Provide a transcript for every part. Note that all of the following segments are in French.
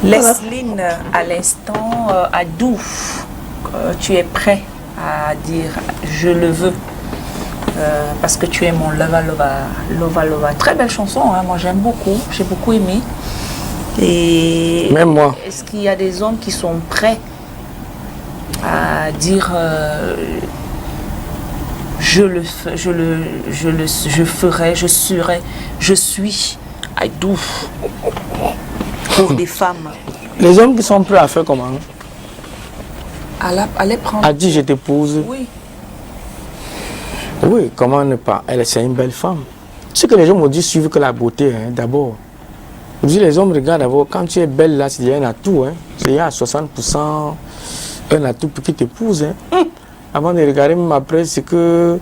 Lesline, à l'instant, Adou, tu es prêt à dire je le veux parce que tu es mon lova lova lova lova. Très belle chanson, hein? Moi j'aime beaucoup, j'ai beaucoup aimé. Et même moi. Est-ce qu'il y a des hommes qui sont prêts à dire je ferai, je serai, je suis Adou pour des femmes? Les hommes qui sont prêts à faire comment? À les prendre. A dit je t'épouse. Oui. Oui, comment ne pas? Elle, c'est une belle femme. Ce que les gens m'ont dit, suivre que la beauté, hein, d'abord. Je dis, les hommes regardent d'abord, quand tu es belle là, il y a un atout. Hein. Il y a 60% un atout pour qu'ils t'épousent. Hein. Avant de regarder même après ce que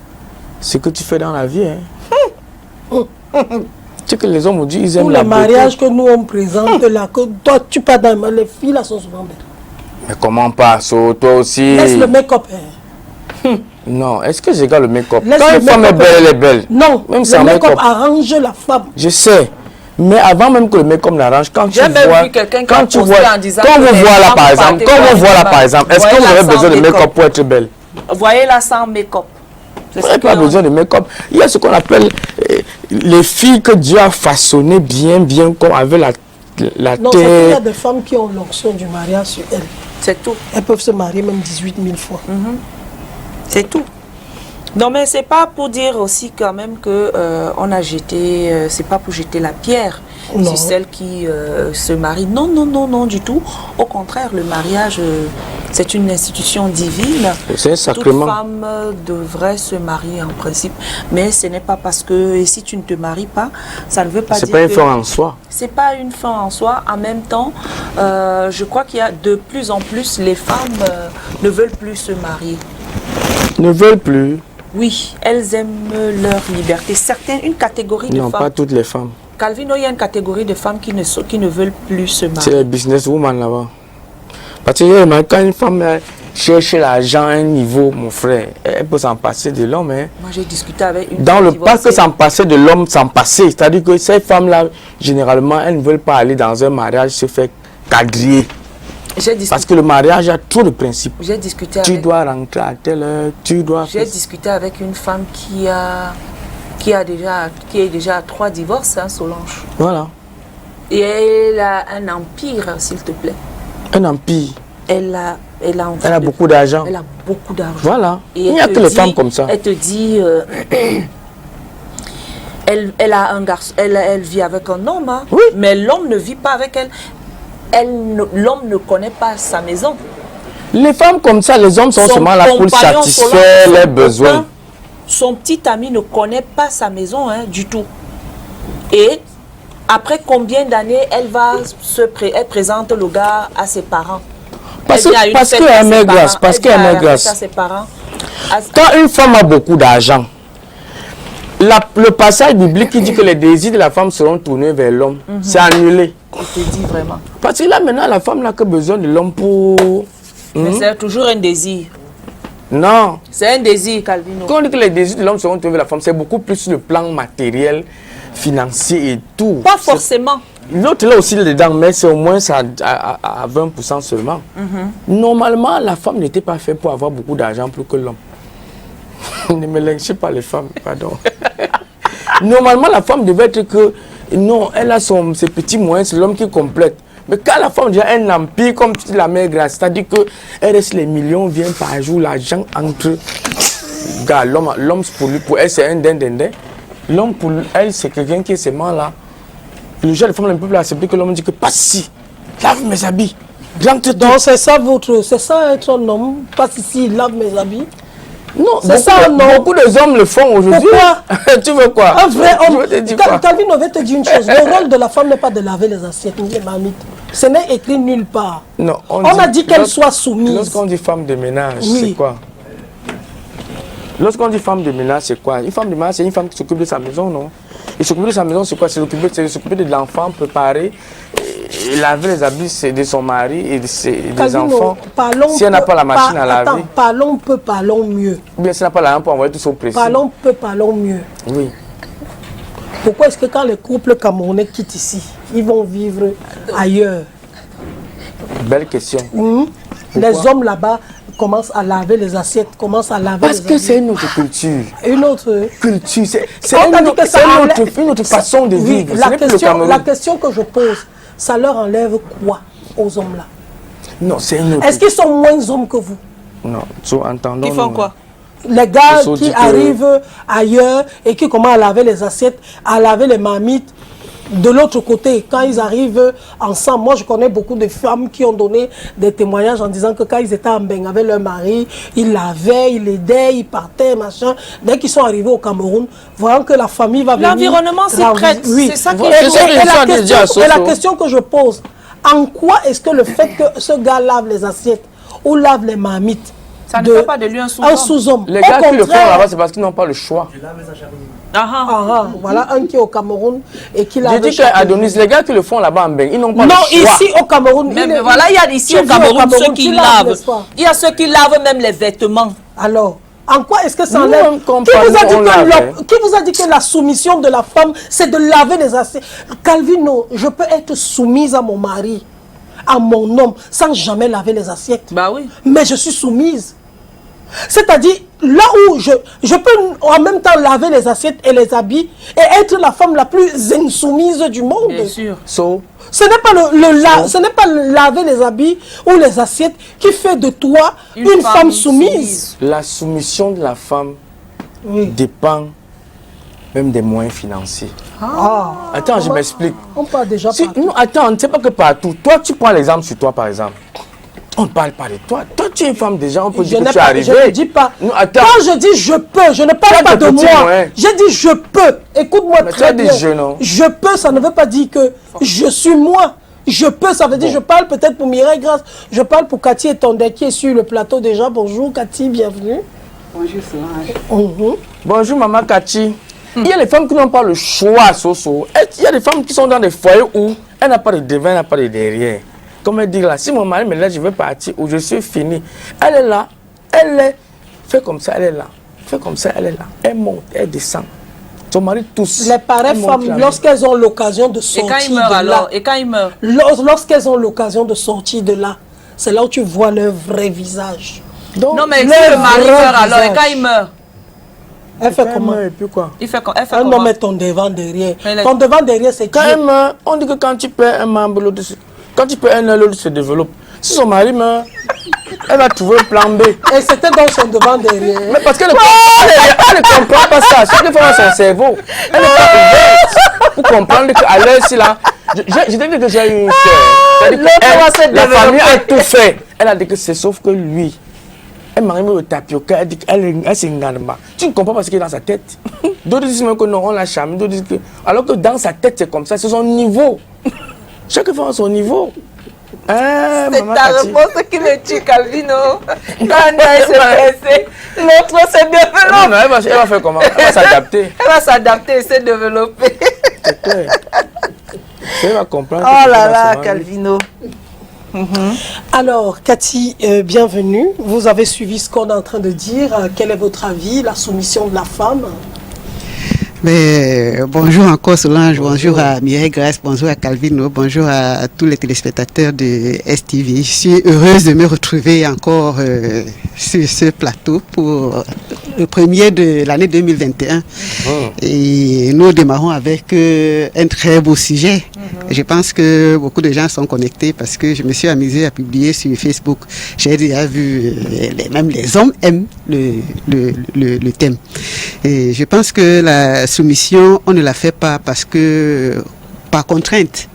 tu fais dans la vie. Hein. Ce que les hommes m'ont dit, ils aiment la beauté. Pour les mariages que nous on présente là, que toi tu pas dans les filles là sont souvent belles. Mais comment pas, so, toi aussi? Laisse le make-up. Non, est-ce que je regarde le make-up? Laisse Quand une femme est belle, elle est belle. Non, même le make-up arrange la femme. Je sais. Mais avant même que le make-up n'arrange, quand tu vois, quand tu vois, quand vous voyez là par exemple, est-ce que vous avez besoin de make-up pour être belle? Voyez-la sans make-up. Vous n'avez pas besoin de make-up. Il y a ce qu'on appelle les filles que Dieu a façonnées bien, comme avec la non, terre. Il y a des femmes qui ont l'onction du mariage sur elles. C'est tout. Elles peuvent se marier même 18 000 fois. C'est tout. Non, mais c'est pas pour dire aussi quand même que on a jeté, c'est pas pour jeter la pierre sur celle qui se marie. Non, non, non, non, du tout. Au contraire, le mariage, c'est une institution divine. C'est un sacrement. Toute femme devrait se marier en principe, mais ce n'est pas parce que et si tu ne te maries pas, ça ne veut pas dire. C'est pas une fin en soi. C'est pas une fin en soi. En même temps, je crois qu'il y a de plus en plus les femmes ne veulent plus se marier. Ne veulent plus. Oui, elles aiment leur liberté. Certaines, une catégorie de femmes. Non, pas toutes les femmes. Calvino, il y a une catégorie de femmes qui ne veulent plus se marier. C'est les businesswomen là-bas. Parce que quand une femme cherche l'argent à un niveau, mon frère, elle peut s'en passer de l'homme. Hein. Moi, j'ai discuté avec une dans femme le divorcée. pas que s'en passer de l'homme, s'en passer. C'est-à-dire que ces femmes-là, généralement, elles ne veulent pas aller dans un mariage se faire quadriller. Parce que le mariage a trop de principes. J'ai discuté tu avec... dois rentrer à telle heure, tu dois... J'ai discuté avec une femme qui est déjà à 3 divorces, hein, Solange. Voilà. Et elle a un empire, s'il te plaît. Un empire. Elle a beaucoup d'argent. Elle a beaucoup d'argent. Voilà. Et il n'y a que les femmes comme ça. Elle te dit... elle a un garçon, elle vit avec un homme, hein, oui. Mais l'homme ne vit pas avec elle. L'homme ne connaît pas sa maison. Les femmes comme ça, les hommes sont seulement là pour satisfaire leurs besoins. Son petit ami ne connaît pas sa maison, hein, du tout. Et après combien d'années elle présente le gars à ses parents? Parce qu'elle met grâce. Parce qu'elle met grâce. Quand une femme a beaucoup d'argent, le passage biblique qui dit que les désirs de la femme seront tournés vers l'homme, c'est annulé. Je te dis vraiment. Parce que là, maintenant, la femme n'a que besoin de l'homme pour... Mais c'est toujours un désir. Non. C'est un désir, Calvino. Quand on dit que les désirs de l'homme seront tournés vers la femme, c'est beaucoup plus sur le plan matériel, financier et tout. Pas forcément. L'autre là aussi dedans, mais c'est au moins ça à 20% seulement. Normalement, la femme n'était pas faite pour avoir beaucoup d'argent plus que l'homme. Ne me lynchez pas les femmes, pardon. Normalement, la femme devait être que... Non, elle a ses petits moyens, c'est l'homme qui complète. Mais quand la femme a un empire, comme tu dis, la mère grâce, c'est-à-dire qu'elle reste les millions, vient par jour, l'argent entre... L'homme, pour elle, c'est un dindindin. L'homme, pour elle, c'est quelqu'un qui est seulement là. Le jour, les femmes ne peuvent pas accepter que l'homme dit que passe ici, lave mes habits. Donc c'est ça être un homme, passe ici, lave mes habits. Non, beaucoup de hommes le font aujourd'hui. Pourquoi? Tu veux quoi? Un vrai homme. Calvin veut te dire une chose. Le rôle de la femme n'est pas de laver les assiettes ni les marmites. Ce n'est écrit nulle part. Non, on a dit qu'elle soit soumise. Lorsqu'on dit femme de ménage, c'est quoi? Lorsqu'on dit femme de ménage, c'est quoi? Une femme de ménage, c'est une femme qui s'occupe de sa maison, non? Et s'occuper de sa maison, c'est quoi? C'est s'occuper de l'enfant, préparer, et laver les habits de son mari et des enfants. Si elle n'a pas la machine à laver. Parlons peu, parlons mieux. Ou bien si elle n'a pas l'argent pour envoyer tout son précis. Parlons peu, parlons mieux. Oui. Pourquoi est-ce que quand les couples camerounais quittent ici, ils vont vivre ailleurs? Belle question. Les hommes là-bas commencent à laver les assiettes, commencent à laver Parce que c'est une autre culture. une autre Culture, c'est une autre façon de oui, vivre. La question que je pose, ça leur enlève quoi aux hommes là? Non, c'est une autre. Est-ce qu'ils sont moins hommes que vous? Non, entendons. Ils font quoi? Les gars qui arrivent ailleurs et qui commencent à laver les assiettes, à laver les marmites, de l'autre côté, quand ils arrivent ensemble, moi je connais beaucoup de femmes qui ont donné des témoignages en disant que quand ils étaient en bain avec leur mari, ils lavaient, ils l'aidaient, ils partaient, machin. Dès qu'ils sont arrivés au Cameroun, voyant que la famille va venir... L'environnement s'y prête, oui. c'est ça qui Et la question que je pose, en quoi est-ce que le fait que ce gars lave les assiettes ou lave les marmites, ça ne fait pas de lui un sous-homme? Les gars qui le font là-bas, c'est parce qu'ils n'ont pas le choix. Voilà un qui est au Cameroun et qui lave. Je dis qu'Adonis, les gars qui le font là-bas en bain, ils n'ont pas le choix. Non, ici au Cameroun. Mais voilà, il y a ici au Cameroun ceux qui lavent. Il y a ceux qui lavent même les vêtements. Alors, en quoi est-ce que ça enlève? Qui vous a dit que la soumission de la femme, c'est de laver les assiettes? Calvino, je peux être soumise à mon mari, à mon homme, sans jamais laver les assiettes. Bah oui. Mais je suis soumise. C'est-à-dire, là où je peux en même temps laver les assiettes et les habits et être la femme la plus insoumise du monde. Bien sûr. Ce n'est pas le laver les habits ou les assiettes qui fait de toi une femme soumise. La soumission de la femme dépend même des moyens financiers. Attends, je m'explique. On parle déjà partout. Non, attends, c'est pas que partout. Toi, tu prends l'exemple sur toi, par exemple. On ne parle pas de toi. Toi, tu es une femme déjà, on peut dire que tu es arrivée. Je ne dis pas. Non, attends. Quand je dis je peux, je ne parle pas de moi. J'ai dit je peux. Écoute-moi très bien. Je peux, ça ne veut pas dire que je suis moi. Je peux, ça veut dire je parle peut-être pour Mireille Grace. Je parle pour Cathy et Tondé qui est sur le plateau déjà. Bonjour Cathy, bienvenue. Bonjour Solange. Bonjour maman Cathy. Il y a les femmes qui n'ont pas le choix, Soso. Il y a des femmes qui sont dans des foyers où elle n'a pas de devant, elle n'a pas de derrière. Comme elle dit là, si mon mari me laisse, je vais partir ou je suis fini. Elle est là, fait comme ça, elle est là. Fait comme ça, elle est là. Elle monte, elle descend. Son mari tousse. Les pareilles femmes, lorsqu'elles ont l'occasion de sortir Et quand il meurt lorsqu'elles ont l'occasion de sortir de là, c'est là où tu vois leur vrai visage. Donc, non mais si le mari meurt alors, et quand il meurt? Elle fait comment? Et puis quoi? Elle fait comment? Elle va mettre ton devant derrière. Ton devant derrière, c'est qui? Quand elle meurt, on dit que quand tu perds un membre, l'autre quand tu perds un œil, l'autre se développe. Si son mari meurt, elle va trouver un plan B. Et c'était dans son devant derrière. Mais parce qu'elle ne comprend pas ça. Chaque fois dans son cerveau. Elle n'est pas ouverte pour comprendre qu'à l'heure, si là, je t'ai dit que j'ai eu une soeur. La famille a tout fait. Elle a dit que c'est sauf que lui. Elle m'a remis le tapioca, elle dit qu'elle s'est nganma. Tu ne comprends pas ce qui est dans sa tête. D'autres disent même que non, on l'a charmé. D'autres disent que. Alors que dans sa tête, c'est comme ça, c'est son niveau. Chaque fois à son niveau. C'est ta réponse qui me tue, Calvino. Quand elle s'est pressée, l'autre se développe. Non, elle va faire comment? Elle va s'adapter. Elle va s'adapter et se développer. C'est clair. Elle va comprendre. Oh là là, Calvino. Alors, Cathy, bienvenue. Vous avez suivi ce qu'on est en train de dire. Quel est votre avis, la soumission de la femme? Mais, bonjour encore Solange, bonjour à Mireille Grace, bonjour à Calvino, bonjour à tous les téléspectateurs de STV. Je suis heureuse de me retrouver encore sur ce plateau pour le premier de l'année 2021. Et nous démarrons avec un très beau sujet. Je pense que beaucoup de gens sont connectés parce que je me suis amusée à publier sur Facebook. J'ai déjà vu, même les hommes aiment le thème. Et je pense que la soumission, on ne la fait pas parce que, par contrainte,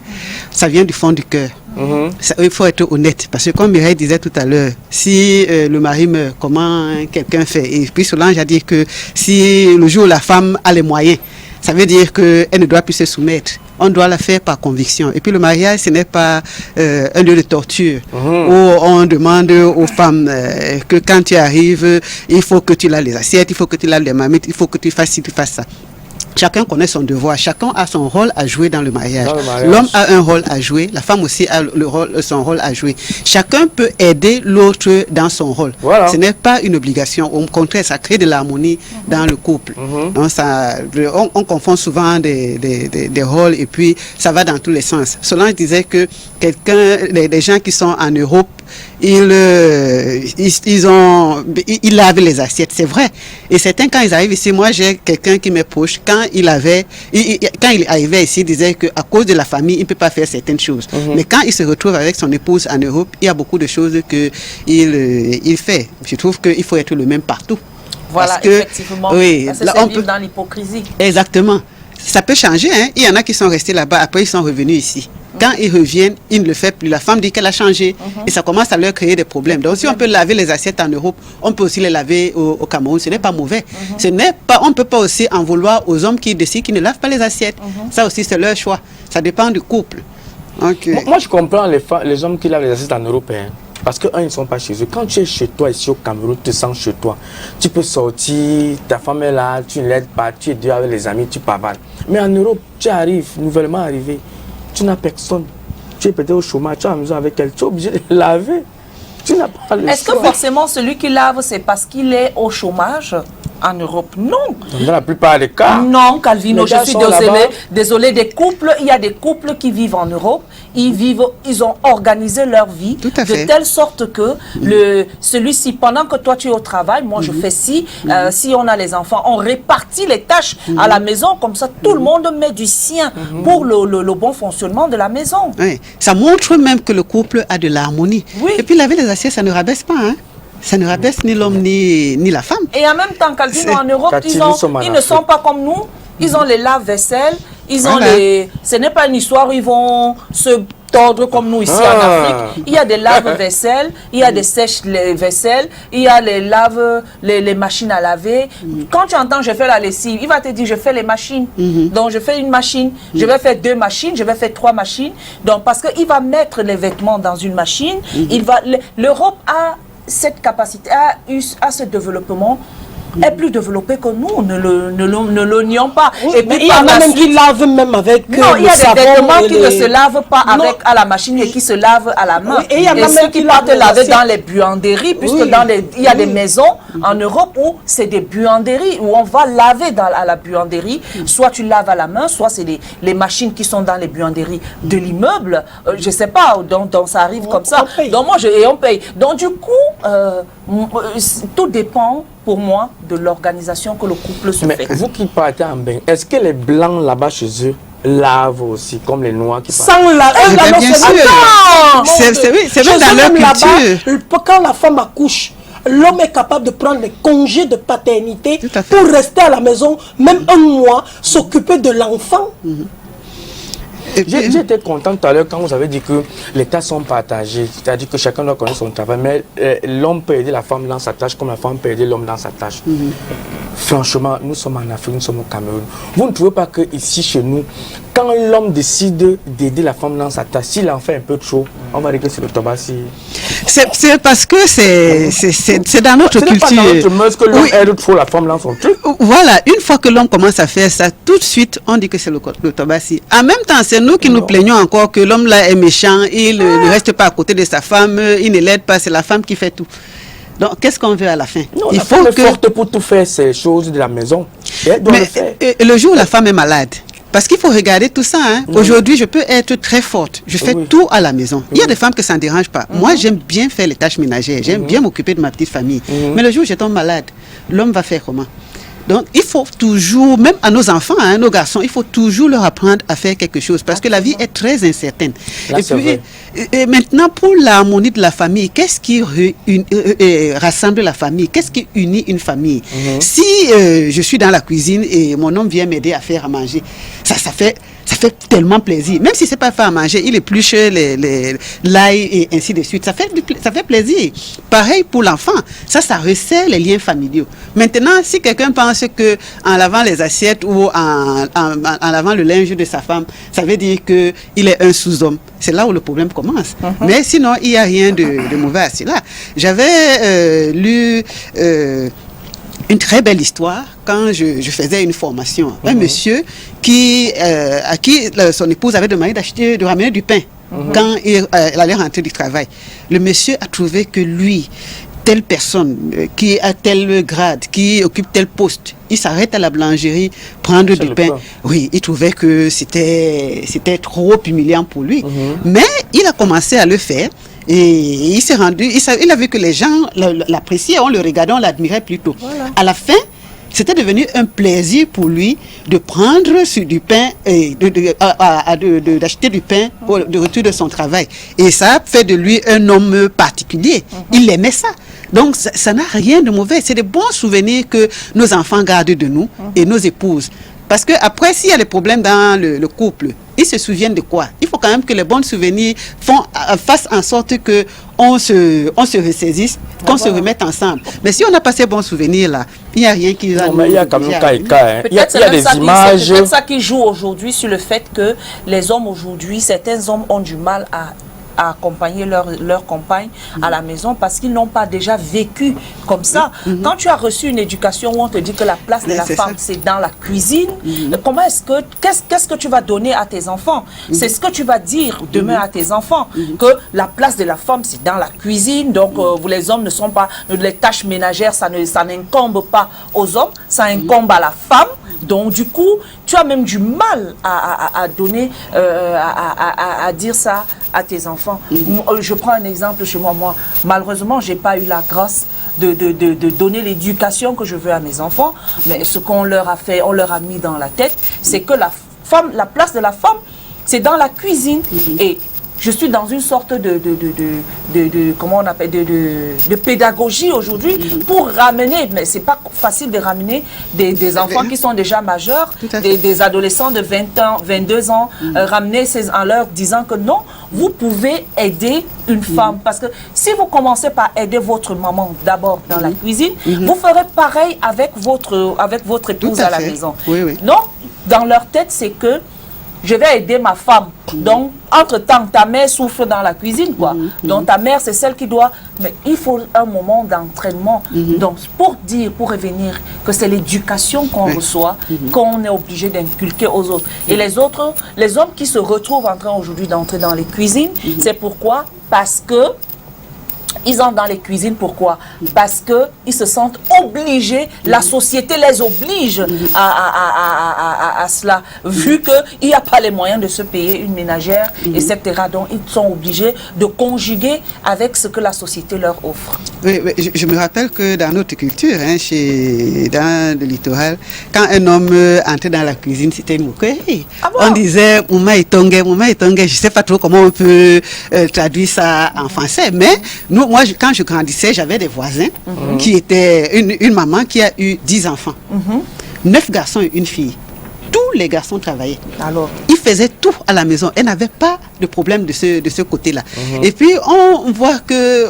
ça vient du fond du cœur. Il faut être honnête, parce que comme Mireille disait tout à l'heure, si le mari meurt, comment quelqu'un fait? Et puis Solange a dit que si le jour où la femme a les moyens, ça veut dire qu'elle ne doit plus se soumettre. On doit la faire par conviction. Et puis le mariage, ce n'est pas un lieu de torture où on demande aux femmes que quand tu arrives, il faut que tu laves les assiettes, il faut que tu laves les marmites, il faut que tu fasses ci, tu fasses ça. chacun connaît son devoir, chacun a son rôle à jouer dans le mariage. mariage. L'homme a un rôle à jouer, la femme aussi a son rôle à jouer. Chacun peut aider l'autre dans son rôle. Voilà. Ce n'est pas une obligation, au contraire, ça crée de l'harmonie dans le couple. Donc on confond souvent des rôles et puis ça va dans tous les sens. Solange disait que les gens qui sont en Europe, ils lavent les assiettes, c'est vrai. Et certains, quand ils arrivent ici, moi j'ai quelqu'un qui me proche, quand il arrivait ici, il disait qu'à cause de la famille, il ne peut pas faire certaines choses. Mais quand il se retrouve avec son épouse en Europe, il y a beaucoup de choses qu'il fait. Je trouve qu'il faut être le même partout. Voilà, parce que, effectivement. Oui, parce que là, c'est vivre dans l'hypocrisie. Exactement. Ça peut changer, hein. Il y en a qui sont restés là-bas, après ils sont revenus ici. Quand ils reviennent, ils ne le font plus. La femme dit qu'elle a changé et ça commence à leur créer des problèmes. Donc si on peut laver les assiettes en Europe, on peut aussi les laver au Cameroun. Ce n'est pas mauvais. On ne peut pas aussi en vouloir aux hommes qui décident qu'ils ne lavent pas les assiettes. Ça aussi, c'est leur choix. Ça dépend du couple. Okay. Moi, je comprends les hommes qui lavent les assiettes en Europe. Hein. Parce que, ils ne sont pas chez eux. Quand tu es chez toi, ici au Cameroun, tu te sens chez toi. Tu peux sortir, ta femme est là, tu ne l'aides pas, tu es dehors avec les amis, tu pavanes. Mais en Europe, tu arrives, nouvellement arrivé, tu n'as personne. Tu es peut-être au chômage, tu es à la maison avec elle, tu es obligé de laver. Tu n'as pas le choix. Est-ce que forcément celui qui lave, c'est parce qu'il est au chômage en Europe? Non. Dans la plupart des cas. Non, Calvino, je suis désolée des couples. Il y a des couples qui vivent en Europe. Ils ont organisé leur vie de telle sorte que celui-ci, pendant que toi tu es au travail, moi je fais ci, si on a les enfants, on répartit les tâches à la maison, comme ça tout le monde met du sien pour le bon fonctionnement de la maison. Oui. Ça montre même que le couple a de l'harmonie. Oui. Et puis laver les assiettes, ça ne rabaisse pas, hein. Ça ne rabaisse ni l'homme ni la femme. Et en même temps, Calvino, en Europe, ils ne sont pas comme nous. Ils ont les lave-vaisselle. Ce n'est pas une histoire où ils vont se tordre comme nous ici en Afrique. Il y a des lave-vaisselle, il y a des sèches-vaisselle, il y a les machines à laver. Quand tu entends je fais la lessive, il va te dire je fais les machines. Donc je fais une machine, je vais faire 2 machines, je vais faire 3 machines. Donc parce qu'il va mettre les vêtements dans une machine, l'Europe a cette capacité, a ce développement, est plus développé que nous, ne l'oignions pas. Oui, et puis il y en a même qui lavent même avec non, il y a des vêtements qui ne se lavent pas à la machine et qui se lavent à la main. Oui, et il y en a ceux qui partent laver dans les buanderies, puisque il y a des maisons en Europe où c'est des buanderies, où on va laver à la buanderie. Soit tu laves à la main, soit c'est les machines qui sont dans les buanderies de l'immeuble. Je ne sais pas, donc ça arrive comme ça. Donc moi, on paye. Donc du coup, tout dépend pour moi de l'organisation que le couple se fait. Vous qui partez en bain, est-ce que les blancs là-bas chez eux lavent aussi comme les noirs qui partent? Sans laver, bien sûr. C'est même dans leur culture. Quand la femme accouche, l'homme est capable de prendre les congés de paternité pour rester à la maison, même 1 mois, s'occuper de l'enfant. J'étais content tout à l'heure quand vous avez dit que les tâches sont partagées, c'est-à-dire que chacun doit connaître son travail, mais l'homme peut aider la femme dans sa tâche comme la femme peut aider l'homme dans sa tâche. Franchement, nous sommes en Afrique, nous sommes au Cameroun. Vous ne trouvez pas que ici chez nous, quand l'homme décide d'aider la femme dans sa tâche, s'il en fait un peu trop, on va dire que c'est le Tobassi. C'est parce que c'est dans notre culture. C'est pas dans notre mœurs que l'homme aide trop la femme dans son truc. Voilà, une fois que l'homme commence à faire ça, tout de suite, on dit que c'est le Tobassi. En même temps, c'est nous qui nous plaignons encore que l'homme là est méchant, il ne reste pas à côté de sa femme, il ne l'aide pas, c'est la femme qui fait tout. Donc, qu'est-ce qu'on veut à la fin? Non, il faut que forte pour tout faire ces choses de la maison. Mais le jour où la femme est malade, parce qu'il faut regarder tout ça. Hein. Aujourd'hui, je peux être très forte. Je fais tout à la maison. Il y a des femmes que ça ne dérange pas. Moi, j'aime bien faire les tâches ménagères. J'aime bien m'occuper de ma petite famille. Mais le jour où je tombe malade, l'homme va faire comment? Donc, il faut toujours, même à nos enfants, hein, nos garçons, il faut toujours leur apprendre à faire quelque chose parce que la vie est très incertaine. Là, et maintenant, pour l'harmonie de la famille, qu'est-ce qui rassemble la famille? Qu'est-ce qui unit une famille? Si je suis dans la cuisine et mon homme vient m'aider à faire à manger, ça fait tellement plaisir. Même si c'est pas fait à manger, il épluche l'ail et ainsi de suite. Ça fait plaisir. Pareil pour l'enfant. Ça resserre les liens familiaux. Maintenant, si quelqu'un pense que en lavant les assiettes ou en lavant le linge de sa femme, ça veut dire que il est un sous-homme. C'est là où le problème commence. Mais sinon, il n'y a rien de mauvais à cela. J'avais lu une très belle histoire quand je faisais une formation. Un monsieur à qui son épouse avait demandé de ramener du pain quand il allait rentrer du travail. Le monsieur a trouvé que lui, telle personne qui a tel grade, qui occupe tel poste, il s'arrête à la boulangerie prendre du pain. Oui, il trouvait que c'était trop humiliant pour lui. Mais il a commencé à le faire. Et il s'est rendu, il a vu que les gens l'appréciaient, on le regardait, on l'admirait plutôt. Voilà. À la fin, c'était devenu un plaisir pour lui de prendre sur du pain et d'acheter du pain de retour de son travail. Et ça a fait de lui un homme particulier. Il aimait ça. Donc, ça n'a rien de mauvais. C'est des bons souvenirs que nos enfants gardent de nous et nos épouses. Parce que après, s'il y a des problèmes dans le couple, ils se souviennent de quoi? Il faut quand même que les bons souvenirs fassent en sorte qu'on se ressaisisse, qu'on se remette ensemble. Mais si on n'a pas ces bons souvenirs là, il n'y a rien qui va nous... Il y a quand même cas. Il y a des images... C'est peut-être ça qui joue aujourd'hui sur le fait que les hommes aujourd'hui, certains hommes ont du mal à accompagner leur compagne à la maison parce qu'ils n'ont pas déjà vécu comme ça. Quand tu as reçu une éducation où on te dit que la place de la femme c'est dans la cuisine, comment qu'est-ce que tu vas donner à tes enfants? C'est ce que tu vas dire demain à tes enfants, que la place de la femme c'est dans la cuisine, donc vous les hommes ne sont pas, les tâches ménagères ça n'incombe pas aux hommes, ça incombe à la femme. Donc du coup, tu as même du mal à donner, à dire ça à tes enfants. Je prends un exemple chez moi. Moi, malheureusement, j'ai pas eu la grâce de donner l'éducation que je veux à mes enfants. Mais ce qu'on leur a fait, on leur a mis dans la tête, c'est que la place de la femme, c'est dans la cuisine. Et je suis dans une sorte comment on appelle, de pédagogie aujourd'hui pour ramener, mais c'est pas facile de ramener des enfants qui sont déjà majeurs, des adolescents de 20 ans, 22 ans, ramener en leur disant que non, vous pouvez aider une femme. Parce que si vous commencez par aider votre maman d'abord dans la cuisine, vous ferez pareil avec votre épouse à la maison. Non, dans leur tête, c'est que je vais aider ma femme. Donc, entre-temps, ta mère souffre dans la cuisine, quoi. Donc, ta mère, c'est celle qui doit... Mais il faut un moment d'entraînement. Donc, pour revenir que c'est l'éducation qu'on reçoit, qu'on est obligé d'inculquer aux autres. Et les hommes qui se retrouvent en train aujourd'hui d'entrer dans les cuisines, c'est pourquoi? Parce que ils entrent dans les cuisines, pourquoi? Parce qu'ils se sentent obligés, la société les oblige à cela, vu qu'il n'y a pas les moyens de se payer une ménagère, etc. Donc ils sont obligés de conjuguer avec ce que la société leur offre. Oui, je me rappelle que dans notre culture, dans le littoral, quand un homme entrait dans la cuisine, c'était une moquerie. Ah bon? On disait « Mouma Itongue », je ne sais pas trop comment on peut traduire ça en français, mais moi, quand je grandissais, j'avais des voisins qui étaient une maman qui a eu 10 enfants, 9 garçons et une fille. Tous les garçons travaillaient. Alors, ils faisaient tout à la maison. Elle n'avait pas de problème de ce côté-là. Et puis, on voit que...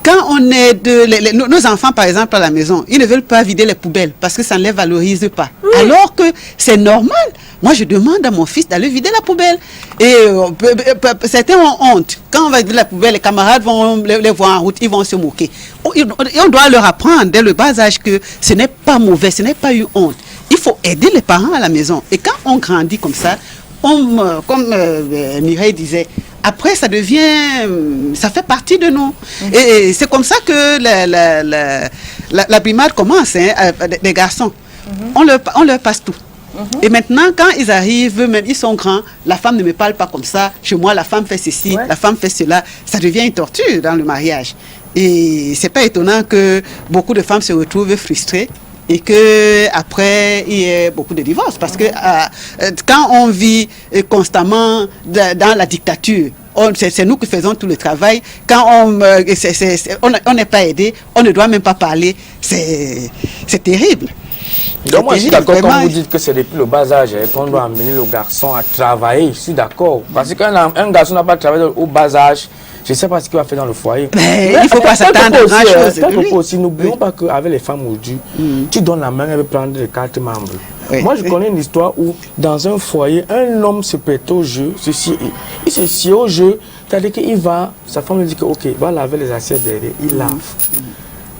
quand on est nos enfants, par exemple, à la maison, ils ne veulent pas vider les poubelles parce que ça ne les valorise pas. Alors que c'est normal. Moi, je demande à mon fils d'aller vider la poubelle. Et certains ont honte. Quand on va vider la poubelle, les camarades vont les voir en route, ils vont se moquer. Et on doit leur apprendre dès le bas âge que ce n'est pas mauvais, ce n'est pas une honte. Il faut aider les parents à la maison. Et quand on grandit comme ça, comme Mireille disait, après, ça fait partie de nous. Et c'est comme ça que la brimade commence, des garçons. On leur passe tout. Et maintenant, quand ils arrivent, même ils sont grands, la femme ne me parle pas comme ça. Chez moi, la femme fait ceci, la femme fait cela. Ça devient une torture dans le mariage. Et c'est pas étonnant que beaucoup de femmes se retrouvent frustrées et qu'après, il y ait beaucoup de divorces. Parce que quand on vit constamment dans la dictature, c'est nous qui faisons tout le travail. Quand on n'est pas aidé, on ne doit même pas parler. C'est terrible. Donc moi je suis d'accord quand vous dites que c'est depuis le bas âge qu'on doit amener le garçon à travailler. Je suis d'accord. Parce qu'un garçon n'a pas travaillé au bas âge, je ne sais pas ce qu'il va faire dans le foyer. Mais il ne faut pas s'attendre à grand chose. Aussi, n'oublions pas qu'avec les femmes aujourd'hui, tu donnes la main, elle veut prendre les 4 membres. Moi je connais une histoire où dans un foyer, un homme se prête au jeu, il se sied au jeu, c'est-à-dire qu'il va, sa femme lui dit que ok, va laver les assiettes derrière, il lave.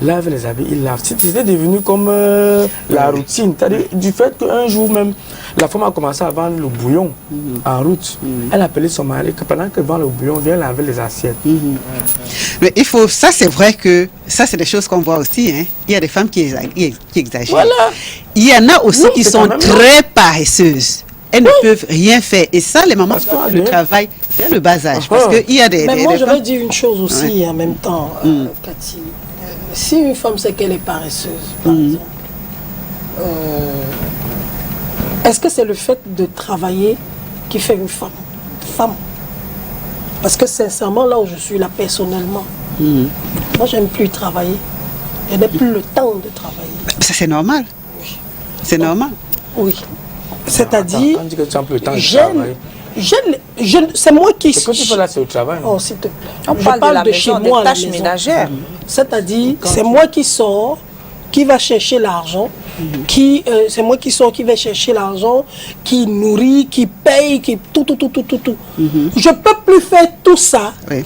lave les habits, il lave. C'était devenu comme la routine. C'est-à-dire du fait qu'un jour même, la femme a commencé à vendre le bouillon en route. Elle appelait son mari que pendant qu'elle vend le bouillon, viens laver les assiettes. Mais il faut, ça c'est vrai que, ça c'est des choses qu'on voit aussi. Hein. Il y a des femmes qui exagèrent. Voilà. Il y en a aussi Non, qui c'est sont quand même très paresseuses. Elles ne peuvent rien faire. Et ça, les mamans font le travail dès le bas âge. Parce qu'il y a des... Mais moi, je femmes... vais dire une chose aussi en même temps, Cathy. Si une femme sait qu'elle est paresseuse, par exemple, est-ce que c'est le fait de travailler qui fait une femme? Parce que sincèrement, là où je suis là personnellement, moi, j'aime plus travailler. Je n'ai plus le temps de travailler. Ça, c'est normal. Oui. C'est normal. Oui. C'est-à-dire, On dit que tu as un peu le temps de travailler. c'est moi qui... Ce que tu fais là, c'est au travail, non? Oh, s'il te plaît. On Je parle de la de chez maison, moi des à la tâches maison. ménagères. C'est-à-dire, c'est moi qui sors, qui va chercher l'argent, c'est moi qui sors, qui va chercher l'argent, qui nourrit, qui paye, qui tout. Je peux plus faire tout ça et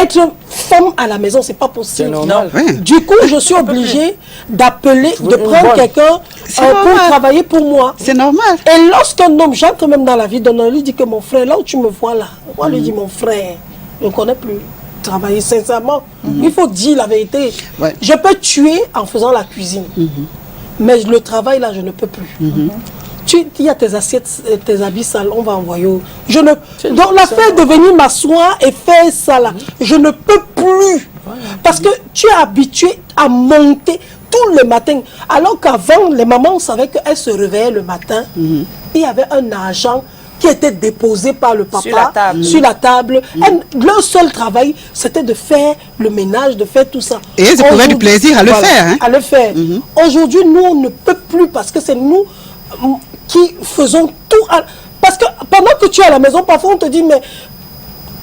être femme à la maison, c'est pas possible. C'est normal. Du coup, je suis obligée d'appeler, de prendre quelqu'un pour travailler pour moi. C'est normal. Et lorsqu'un homme, j'entre même dans la vie d'un homme, lui dit que mon frère, là où tu me vois là, moi lui dis mon frère, je ne connais plus. Travailler sincèrement, il faut dire la vérité. Je peux tuer en faisant la cuisine, mais le travail là, je ne peux plus. Il y a tes assiettes, tes habits sales, on va envoyer. Donc l'affaire de venir m'asseoir et faire ça là, je ne peux plus. Parce que tu es habitué à monter tout le matin. Alors qu'avant, les mamans savaient qu'elles se réveillaient le matin, il y avait un argent qui était déposé par le papa sur la table. Leur seul travail, c'était de faire le ménage, de faire tout ça. Et elles éprouvaient du plaisir à le faire. Hein? À le faire. Aujourd'hui, nous, on ne peut plus parce que c'est nous qui faisons tout. Parce que pendant que tu es à la maison, parfois on te dit, mais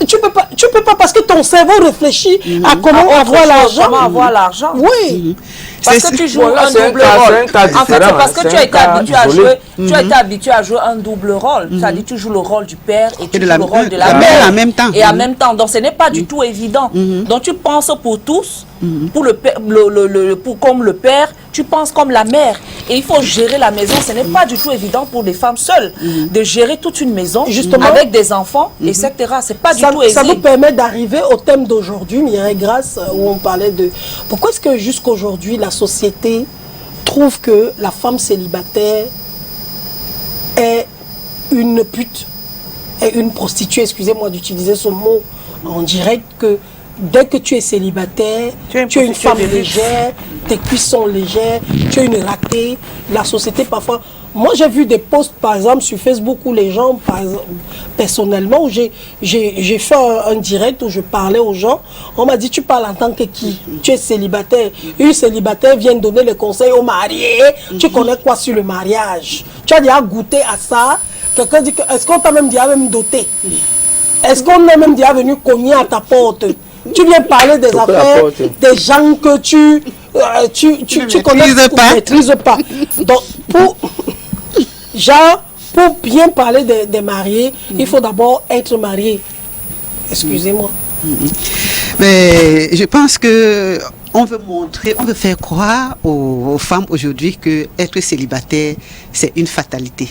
tu peux pas parce que ton cerveau réfléchit à comment avoir l'argent. Comment avoir l'argent. Oui. Parce que tu joues un double rôle. En fait, c'est parce que tu as été habitué à jouer. Tu as été habitué à jouer un double rôle. C'est-à-dire tu joues le rôle du père et tu joues le rôle de la mère en même temps. Et en même temps. Donc ce n'est pas du tout évident. Donc tu penses pour tous, pour le père, comme le père, tu penses comme la mère. Et il faut gérer la maison. Ce n'est pas du tout évident pour des femmes seules de gérer toute une maison avec des enfants, etc. C'est pas du tout aisé. Ça nous permet d'arriver au thème d'aujourd'hui, Mireille Grace, où on parlait de pourquoi est-ce que jusqu'aujourd'hui la société trouve que la femme célibataire est une pute, est une prostituée, excusez-moi d'utiliser ce mot en direct, que dès que tu es célibataire, tu es une femme légère, tes cuisses sont légères, tu es une ratée, la société parfois... Moi, j'ai vu des posts, par exemple, sur Facebook où les gens, personnellement, où j'ai fait un direct où je parlais aux gens. On m'a dit, tu parles en tant que qui? Tu es célibataire. Une célibataire vient donner les conseils aux mariés. Tu connais quoi sur le mariage? Tu as déjà goûté à ça? Quelqu'un dit, est-ce qu'on t'a même déjà doté? Est-ce qu'on est même déjà venu cogner à ta porte? Tu viens parler des affaires, des gens que tu ne maîtrises pas. Donc, pour bien parler des mariés, il faut d'abord être marié. Excusez-moi. Mais je pense que on veut faire croire aux femmes aujourd'hui que être célibataire, c'est une fatalité.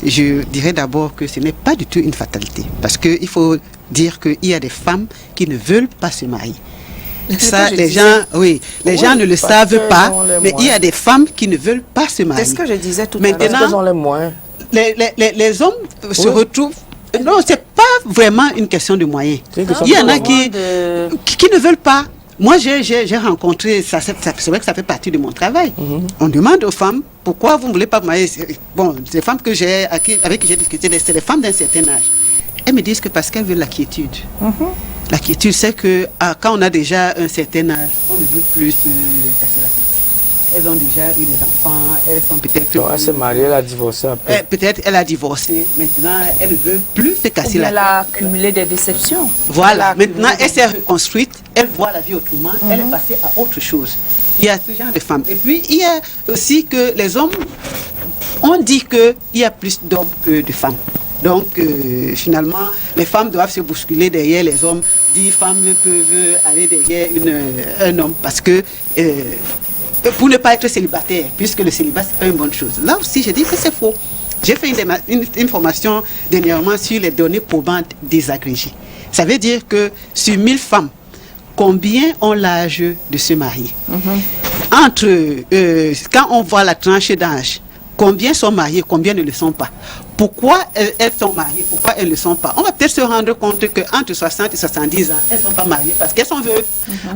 Je dirais d'abord que ce n'est pas du tout une fatalité. Parce qu'il faut dire qu'il y a des femmes qui ne veulent pas se marier. Ça, les gens ne le savent pas, mais il y a des femmes qui ne veulent pas se marier. C'est ce que je disais tout à l'heure. Parce qu'ils ont les moyens. Les hommes se retrouvent... Non, c'est pas vraiment une question de moyens. Il y en a qui ne veulent pas. Moi, j'ai rencontré, c'est vrai que ça fait partie de mon travail. On demande aux femmes, pourquoi vous ne voulez pas marier? Bon, les femmes avec qui j'ai discuté, c'est les femmes d'un certain âge. Elles me disent que parce qu'elles veulent la quiétude. La quiétude, c'est que quand on a déjà un certain âge, on ne veut plus casser la tête. Elles ont déjà eu des enfants, elles sont peut-être... Donc, elle s'est mariée, elle a divorcé après. Peut-être elle a divorcé, maintenant elle ne veut plus se casser la tête. Elle a accumulé des déceptions. Voilà, maintenant elle s'est reconstruite, elle voit la vie autrement, elle est passée à autre chose. Il y a ce genre de femmes. Et puis il y a aussi que les hommes, on dit qu'il y a plus d'hommes que de femmes. Donc, finalement, les femmes doivent se bousculer derrière les hommes. 10 femmes peuvent aller derrière un homme parce que, pour ne pas être célibataire, puisque le célibat, c'est pas une bonne chose. Là aussi, je dis que c'est faux. J'ai fait une formation dernièrement sur les données probantes désagrégées. Ça veut dire que sur 1000 femmes, combien ont l'âge de se marier? Quand on voit la tranche d'âge, combien sont mariés, combien ne le sont pas? Pourquoi elles sont mariées, pourquoi elles ne le sont pas? On va peut-être se rendre compte qu'entre 60 et 70 ans, elles ne sont pas mariées parce qu'elles sont veuves.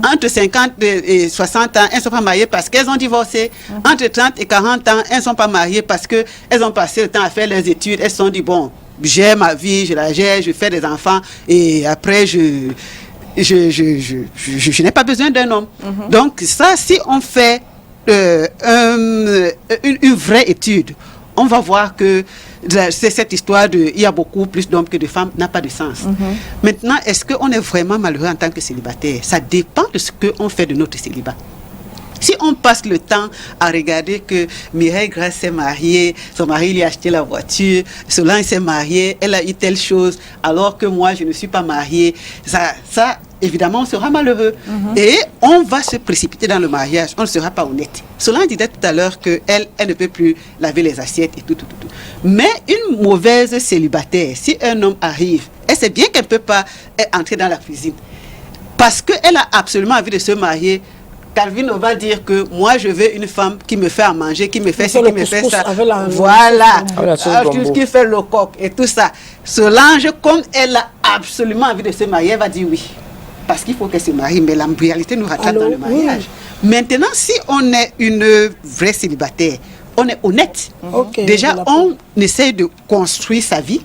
Entre 50 et 60 ans, elles ne sont pas mariées parce qu'elles ont divorcé. Entre 30 et 40 ans, elles ne sont pas mariées parce qu'elles ont passé le temps à faire leurs études. Elles se sont dit, bon, j'ai ma vie, je la gère, je fais des enfants et après je n'ai pas besoin d'un homme. Donc ça, si on fait une vraie étude, on va voir que c'est cette histoire de il y a beaucoup plus d'hommes que de femmes n'a pas de sens. Maintenant, est-ce qu'on est vraiment malheureux en tant que célibataire? Ça dépend de ce qu'on fait de notre célibat. Si on passe le temps à regarder que Mireille Grace s'est mariée, son mari lui a acheté la voiture, Solange s'est mariée, elle a eu telle chose, alors que moi je ne suis pas mariée, ça évidemment on sera malheureux. Et on va se précipiter dans le mariage, on ne sera pas honnête. Solange disait tout à l'heure qu'elle ne peut plus laver les assiettes et tout. Mais une mauvaise célibataire, si un homme arrive, elle sait bien qu'elle ne peut pas entrer dans la cuisine. Parce qu'elle a absolument envie de se marier. Calvin va dire que moi je veux une femme qui me fait à manger, qui me fait ci, qui me fait ça. Voilà, qui fait le coq et tout ça. Solange, comme elle a absolument envie de se marier, elle va dire oui. Parce qu'il faut qu'elle se marie, mais la réalité nous rattrape dans le mariage. Maintenant, si on est une vraie célibataire, on est honnête. Déjà, on essaie de construire sa vie.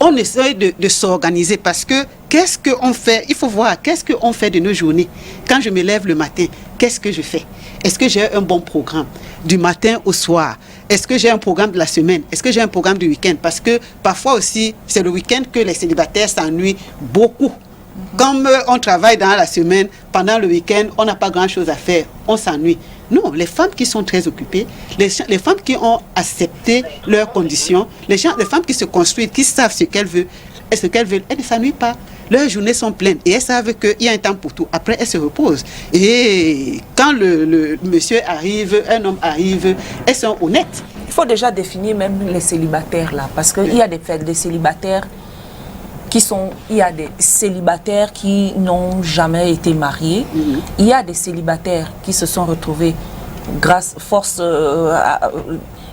On essaie de s'organiser parce que qu'est-ce qu'on fait? Il faut voir qu'est-ce qu'on fait de nos journées. Quand je me lève le matin, qu'est-ce que je fais? Est-ce que j'ai un bon programme du matin au soir? Est-ce que j'ai un programme de la semaine? Est-ce que j'ai un programme du week-end? Parce que parfois aussi, c'est le week-end que les célibataires s'ennuient beaucoup. Comme on travaille dans la semaine, pendant le week-end, on n'a pas grand-chose à faire, on s'ennuie. Non, les femmes qui sont très occupées, les femmes qui ont accepté leurs conditions, les femmes qui se construisent, qui savent ce qu'elles veulent, elles ne s'ennuient pas. Leurs journées sont pleines et elles savent qu'il y a un temps pour tout. Après, elles se reposent. Et quand le monsieur arrive, un homme arrive, elles sont honnêtes. Il faut déjà définir même les célibataires là, parce qu'il y a des célibataires il y a des célibataires qui n'ont jamais été mariés. Il y a des célibataires qui se sont retrouvés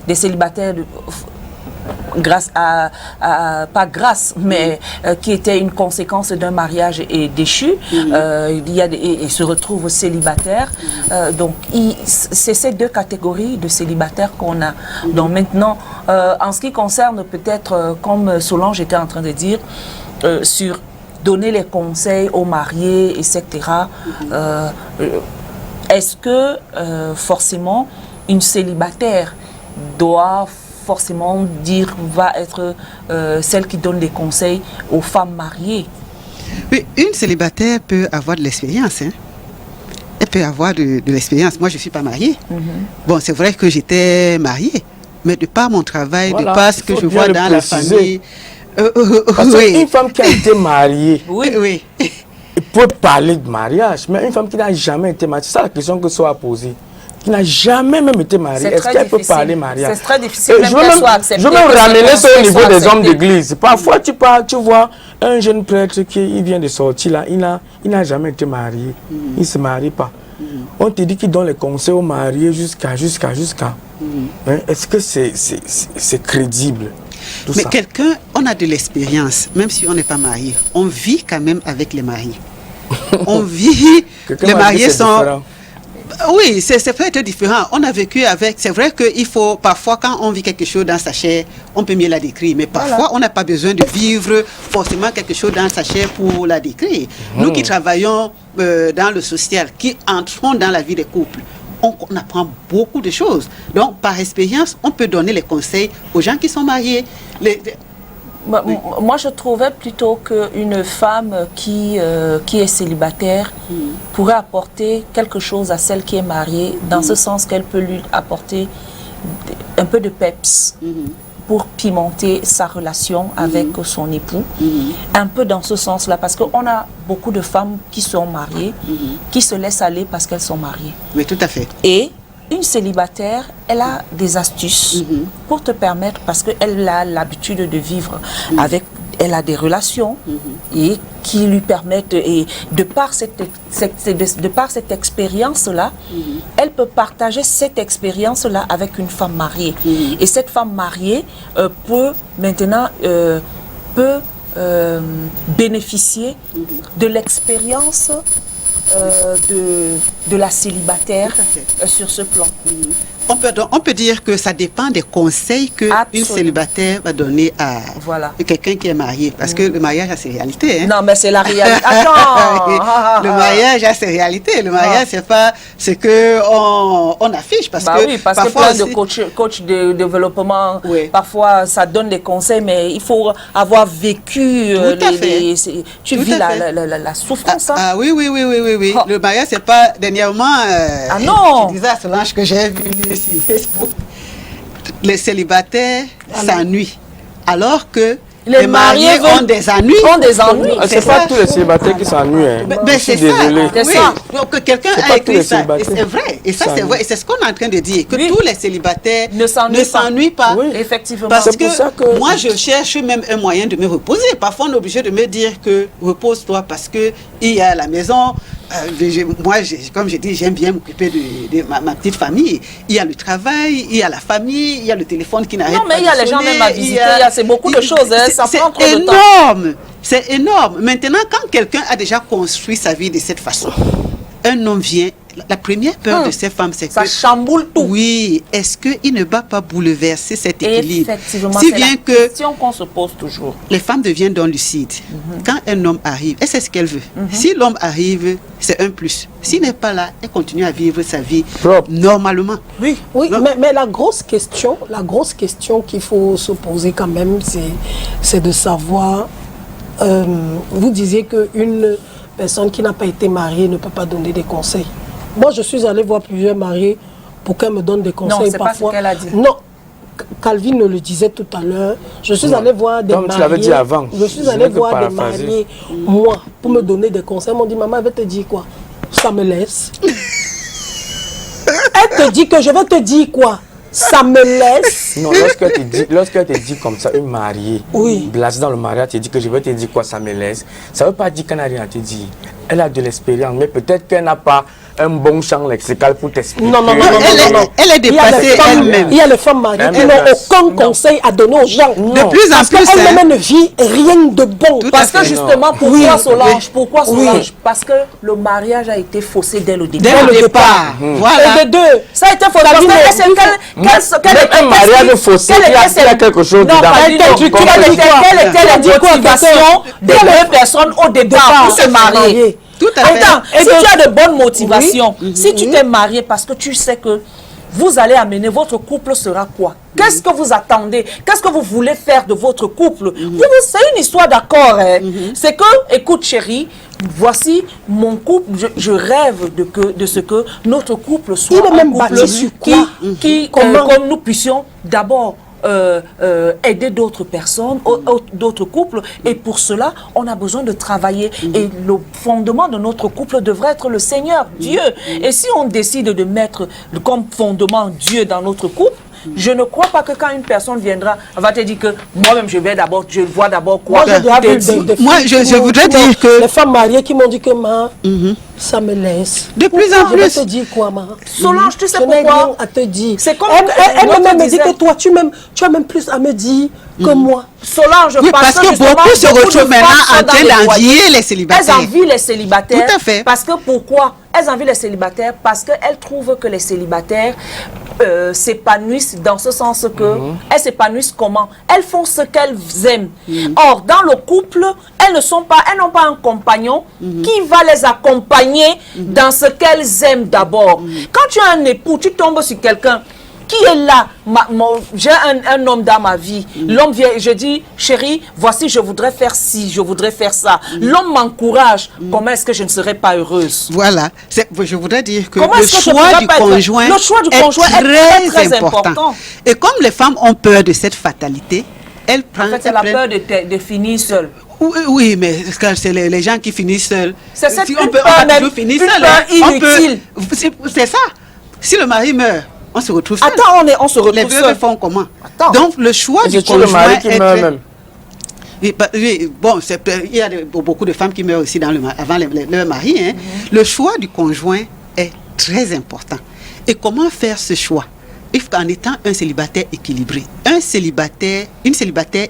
des célibataires qui était une conséquence d'un mariage déchu. Et se retrouvent célibataires. Donc c'est ces deux catégories de célibataires qu'on a. Donc maintenant, en ce qui concerne peut-être, comme Solange était en train de dire, sur donner les conseils aux mariés, etc. Est-ce que forcément une célibataire doit forcément va être celle qui donne des conseils aux femmes mariées? Oui, une célibataire peut avoir de l'expérience. Elle peut avoir de l'expérience. Moi, je ne suis pas mariée. Bon, c'est vrai que j'étais mariée, mais de par mon travail, de par ce que je vois dans la famille... Parce qu'une femme qui a été mariée, oui. elle peut parler de mariage, mais une femme qui n'a jamais été mariée, c'est ça la question que soit posée, qui n'a jamais même été mariée, est-ce qu'elle peut parler mariage? C'est très difficile, je veux même ramener ça au niveau des hommes d'église. Parfois, tu vois un jeune prêtre qui vient de sortir là, il n'a jamais été marié, il ne se marie pas. On te dit qu'il donne les conseils aux mariés jusqu'à. Est-ce que c'est crédible? Mais quelqu'un, on a de l'expérience, même si on n'est pas marié. On vit quand même avec les mariés. On vit, les mariés sont... Différent. Oui, c'est peut-être différent. On a vécu avec... C'est vrai qu'il faut, parfois, quand on vit quelque chose dans sa chair, on peut mieux la décrire. Mais parfois, on n'a pas besoin de vivre forcément quelque chose dans sa chair pour la décrire. Nous qui travaillons dans le social, qui entrons dans la vie des couples, on apprend beaucoup de choses. Donc, par expérience, on peut donner les conseils aux gens qui sont mariés. Moi, je trouvais plutôt qu'une femme qui est célibataire pourrait apporter quelque chose à celle qui est mariée, dans ce sens qu'elle peut lui apporter un peu de peps pour pimenter sa relation avec son époux. Un peu dans ce sens-là, parce qu'on a beaucoup de femmes qui sont mariées, qui se laissent aller parce qu'elles sont mariées. Oui, tout à fait. Et une célibataire, elle a des astuces pour te permettre, parce qu'elle a l'habitude de vivre avec, elle a des relations et qui lui permettent, et de par cette expérience-là, elle peut partager cette expérience-là avec une femme mariée. Et cette femme mariée peut maintenant bénéficier de l'expérience de la célibataire sur ce plan. On peut dire que ça dépend des conseils qu'une célibataire va donner à quelqu'un qui est marié. Parce que le mariage a ses réalités. Hein. Non, mais c'est la réalité. Attends. Le mariage a ses réalités. Le mariage, c'est pas ce qu'on affiche. Parce que, oui, parce que plein de coach de développement, parfois, ça donne des conseils, mais il faut avoir vécu. Tu vis la souffrance. Ah oui. Oh. Le mariage, c'est pas dernièrement. Non. Tu disais à Solange que j'ai vu sur Facebook. Les célibataires s'ennuient. Alors que les mariés ont des ennuis. C'est pas tous les célibataires qui s'ennuient. Mais c'est ça. C'est ça. Donc quelqu'un a écrit ça. Et c'est vrai. Et ça, c'est vrai. Et c'est ce qu'on est en train de dire. Que tous les célibataires ne s'ennuient pas. Oui, effectivement. Parce que moi, je cherche même un moyen de me reposer. Parfois, on est obligé de me dire que repose-toi parce qu'il y a la maison. Moi, comme je dis, j'aime bien m'occuper de ma petite famille. Il y a le travail, il y a la famille, il y a le téléphone qui n'arrête pas de sonner. Non, mais il y a les gens même à visiter, c'est beaucoup de choses, ça prend trop de temps. C'est énorme. Maintenant, quand quelqu'un a déjà construit sa vie de cette façon, un homme vient, la première peur de ces femmes, c'est que... Ça chamboule tout. Oui, est-ce qu'il ne va pas bouleverser cet équilibre? Effectivement, si c'est bien la question qu'on se pose toujours. Les femmes deviennent donc lucides. Quand un homme arrive, elle sait ce qu'elle veut. Si l'homme arrive, c'est un plus. S'il n'est pas là, elle continue à vivre sa vie normalement. Oui, mais la grosse question qu'il faut se poser quand même, c'est de savoir, vous disiez qu'une personne qui n'a pas été mariée ne peut pas donner des conseils. Moi, je suis allée voir plusieurs mariés pour qu'elles me donnent des conseils. Non, c'est parfois. Pas ce qu'elle a dit. Non, Calvin le disait tout à l'heure. Je suis allée voir des mariés. Comme tu l'avais dit avant. Je suis allée voir des mariés, moi, pour me donner des conseils. Ils m'ont dit, maman, elle va te dire quoi? Ça me laisse. Elle te dit que je vais te dire quoi? Ça me laisse. Non, lorsqu'elle te dit comme ça, une mariée, blasée dans le mariage, te dit que je vais te dire quoi, ça me laisse. Ça ne veut pas dire qu'elle n'a rien à te dire. Elle a de l'expérience, mais peut-être qu'elle n'a pas un bon champ lexical pour t'expliquer. Non. Elle est dépassée elle-même. Il y a les femmes mariées qui n'ont aucun conseil à donner aux gens. De plus en plus. Elle-même ne vit rien de bon. Parce que justement, pourquoi Solange? Parce que le mariage a été faussé dès le début. Dès le départ. Voilà. Et de deux. Ça a été faussé. Un mariage faussé, il y a quelque chose dedans. Quelle était la motivation des deux personnes au départ pour se marier? Attends, si tu as de bonnes motivations, si tu t'es marié parce que tu sais que vous allez amener, votre couple sera quoi? Qu'est-ce que vous attendez? Qu'est-ce que vous voulez faire de votre couple? C'est une histoire d'accord. C'est que, écoute chérie, voici mon couple, je rêve de ce que notre couple soit un couple comme nous puissions d'abord aider d'autres personnes, d'autres couples, et pour cela on a besoin de travailler et le fondement de notre couple devrait être le Seigneur, Dieu. Et si on décide de mettre comme fondement Dieu dans notre couple, je ne crois pas que quand une personne viendra, elle va te dire que moi-même je vois d'abord quoi. Moi je voudrais dire que les femmes mariées qui m'ont dit que ça me laisse. De plus en plus. Je vais te dire quoi, ma? Solange, tu sais pourquoi? Je n'ai rien à te dire. C'est comme elle me dit que toi, tu as même plus à me dire que moi. Solange, parce que beaucoup se retrouvent maintenant en train d'envier les célibataires. Elles envient les célibataires. Tout à fait. Parce que pourquoi? Elles envient les célibataires parce qu'elles trouvent que les célibataires s'épanouissent dans ce sens que elles s'épanouissent comment? Elles font ce qu'elles aiment. Or, dans le couple, elles n'ont pas un compagnon qui va les accompagner dans ce qu'elles aiment d'abord. Quand tu as un époux, tu tombes sur quelqu'un qui est là? J'ai un homme dans ma vie. L'homme vient, je dis, chérie, voici, je voudrais faire ci, je voudrais faire ça. L'homme m'encourage. Comment est-ce que je ne serais pas heureuse? Voilà. Je voudrais dire que Comment le choix du conjoint est très important. Et comme les femmes ont peur de cette fatalité, elles prennent... En fait, elle a peur de finir seule. Oui, mais c'est les gens qui finissent seuls. C'est cette on peut toujours finir seul. Inutile. C'est ça. Si le mari meurt, on se retrouve seul. Attends, on se retrouve les veuves font comment? Attends. Donc le choix du conjoint le mari qui meurt même. Oui, bon, il y a beaucoup de femmes qui meurent aussi avant leur mari. Hein. Le choix du conjoint est très important. Et comment faire ce choix? En étant un célibataire équilibré. Une célibataire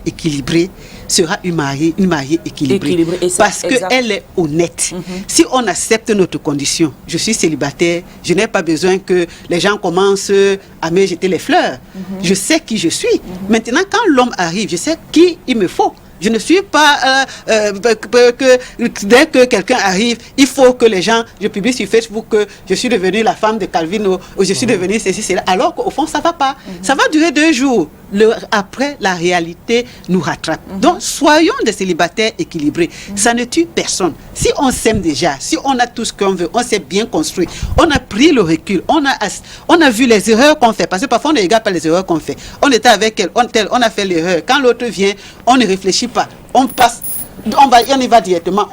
équilibrée sera une mariée équilibrée. Parce qu'elle est honnête. Si on accepte notre condition, je suis célibataire, je n'ai pas besoin que les gens commencent à me jeter les fleurs. Je sais qui je suis. Maintenant, quand l'homme arrive, je sais qui il me faut. Je ne suis pas dès que quelqu'un arrive, il faut que les gens, je publie sur Facebook que je suis devenue la femme de Calvino ou je suis devenue ceci, cela, alors qu'au fond, ça ne va pas. Ça va durer 2 jours. Après, la réalité nous rattrape. Donc, soyons des célibataires équilibrés. Ça ne tue personne. Si on s'aime déjà, si on a tout ce qu'on veut, on s'est bien construit, on a pris le recul, on a vu les erreurs qu'on fait. Parce que parfois, on ne regarde pas les erreurs qu'on fait. On était avec elle, on a fait l'erreur. Quand l'autre vient, on ne réfléchit pas. On passe, on y va directement.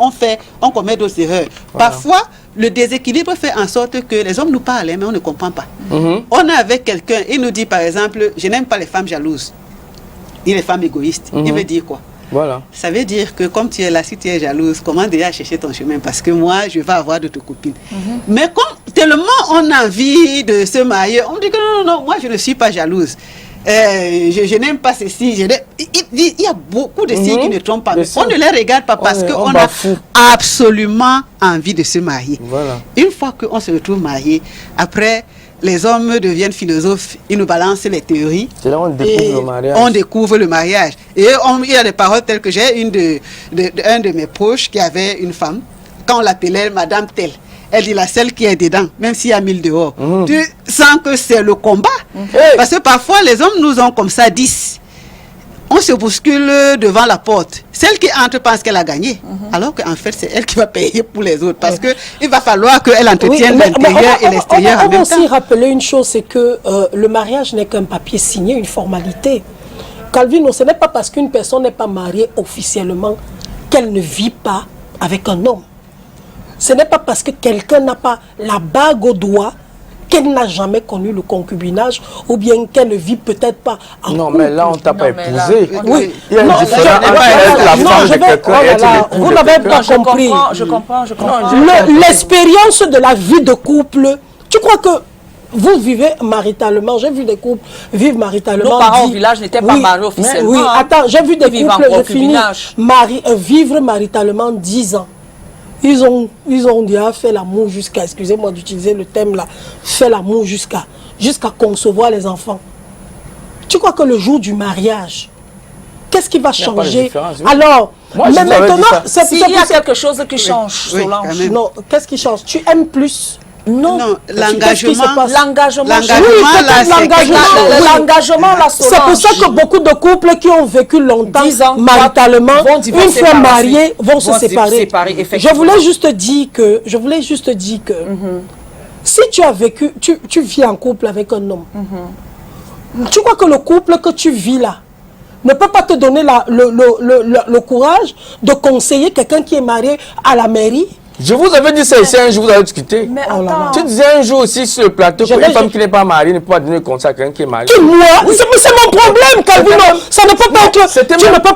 On commet d'autres erreurs. Voilà. Parfois, le déséquilibre fait en sorte que les hommes nous parlent, mais on ne comprend pas. On est avec quelqu'un, il nous dit par exemple, je n'aime pas les femmes jalouses, ni les femmes égoïstes. Il veut dire quoi? Voilà. Ça veut dire que comme tu es là, si tu es jalouse, comment déjà chercher ton chemin? Parce que moi, je vais avoir d'autres copines. Mais comme tellement on a envie de se marier, on dit que non, moi je ne suis pas jalouse. Je n'aime pas ceci. Il y a beaucoup de signes qui ne trompent pas. Mais on ne les regarde pas parce qu'on a absolument envie de se marier. Voilà. Une fois qu'on se retrouve marié, après, les hommes deviennent philosophes, ils nous balancent les théories. C'est là où on découvre le mariage. On découvre le mariage. Et il y a des paroles telles que j'ai un de mes proches qui avait une femme, quand on l'appelait Madame Telle. Elle dit, la celle qui est dedans, même s'il y a 1000 dehors, tu sens que c'est le combat. Parce que parfois, les hommes nous ont comme ça 10. On se bouscule devant la porte. Celle qui entre pense qu'elle a gagné. Alors qu'en fait, c'est elle qui va payer pour les autres. Parce qu'il va falloir qu'elle entretienne l'intérieur et l'extérieur en même temps. On va aussi rappeler une chose, c'est que le mariage n'est qu'un papier signé, une formalité. Calvino, ce n'est pas parce qu'une personne n'est pas mariée officiellement qu'elle ne vit pas avec un homme. Ce n'est pas parce que quelqu'un n'a pas la bague au doigt qu'elle n'a jamais connu le concubinage ou bien qu'elle ne vit peut-être pas en couple. Non, mais là, on t'a pas épousé. Oui. Il y a une différence entre la femme de quelqu'un et être vous n'avez pas compris. Je comprends. L'expérience de la vie de couple, tu crois que vous vivez maritalement, j'ai vu des couples vivre maritalement. Nos parents au village n'étaient pas mariés officiellement. Oui, attends, j'ai vu des couples, je finis, vivre maritalement 10 ans. Ils ont déjà fait l'amour jusqu'à, excusez-moi d'utiliser le thème là, fait l'amour jusqu'à concevoir les enfants. Tu crois que le jour du mariage, qu'est-ce qui va changer? Alors, mais maintenant, s'il y a quelque chose qui change, Solange. Non, qu'est-ce qui change? Tu aimes plus? Non, l'engagement, c'est pour ça que beaucoup de couples qui ont vécu longtemps maritalement, une fois mariés, vont se séparer. Je voulais juste dire que, si tu as vécu, tu vis en couple avec un homme, tu crois que le couple que tu vis là ne peut pas te donner le courage de conseiller quelqu'un qui est marié à la mairie? Je vous avais dit ça ici un jour, vous avez discuté. Mais attends. Tu disais un jour aussi sur le plateau qu'une femme qui n'est pas mariée ne peut pas donner conseil à quelqu'un qui est marié. Qui, moi? C'est mon problème, Calvino. Ça ne peut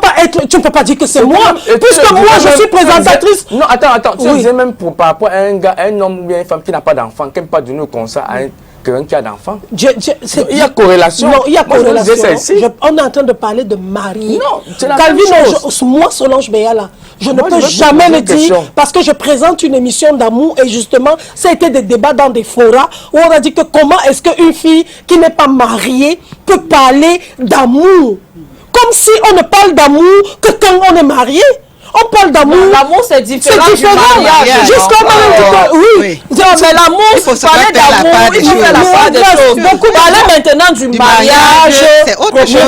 pas être. Tu ne peux pas dire que c'est moi. Puisque moi, je suis présentatrice. Non, attends. Tu disais même par rapport à un homme ou bien une femme qui n'a pas d'enfant, qui ne peut pas donner conseil à quelqu'un qui a d'enfants. Il y a corrélation. Non, il y a corrélation. On est en train de parler de mari. Non, c'est la Calvino, même chose. moi, Solange Béala, je ne peux jamais le dire parce que je présente une émission d'amour et justement, ça a été des débats dans des forats où on a dit que comment est-ce qu'une fille qui n'est pas mariée peut parler d'amour? Comme si on ne parle d'amour que quand on est marié. On parle d'amour. L'amour, c'est différent. C'est différent. Jusqu'à oui. mais l'amour, parler d'amour, il faut faire la part des choses. Parler maintenant du mariage, c'est autre chose.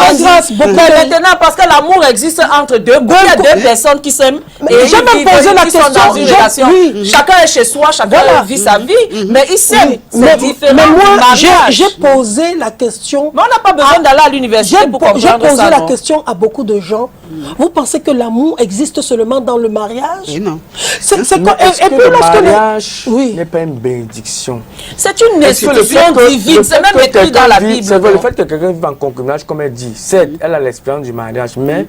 Mais maintenant, parce que l'amour existe entre deux groupes, il y a deux personnes qui s'aiment. Et j'ai même posé la question. Dans une relation. Chacun est chez soi, chacun vit sa vie, mais ils s'aiment. C'est différent. Mais moi, j'ai posé la question. Mais on n'a pas besoin d'aller à l'université pour comprendre ça. J'ai posé la question à beaucoup de gens. Vous pensez que l'amour existe seulement dans le mariage? Et non. Et puis le mariage n'est pas une bénédiction. C'est une institution divine, c'est même écrit dans la Bible. C'est vrai, le fait que quelqu'un vive en concubinage, comme elle dit, certes, elle a l'expérience du mariage, mais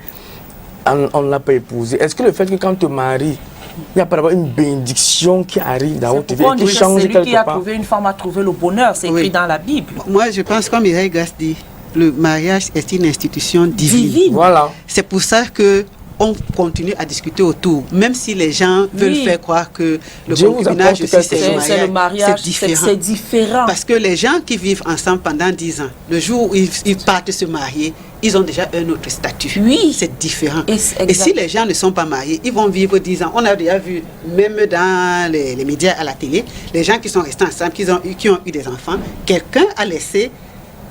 on ne l'a pas épousé. Est-ce que le fait que quand tu te maries, il n'y a pas d'abord une bénédiction qui arrive dans votre vie et qui change quelque part? Celui qui a trouvé une femme a trouvé le bonheur, c'est écrit dans la Bible. Moi, je pense, comme Mireille Grasse dit, le mariage est une institution divine. Voilà. C'est pour ça que on continue à discuter autour, même si les gens veulent faire croire que le concubinage aussi c'est le mariage, c'est différent. Parce que les gens qui vivent ensemble pendant 10 ans, le jour où ils partent se marier, ils ont déjà un autre statut. Oui. C'est différent. Et si les gens ne sont pas mariés, ils vont vivre 10 ans. On a déjà vu, même dans les médias, à la télé, les gens qui sont restés ensemble, qui ont eu des enfants, quelqu'un a laissé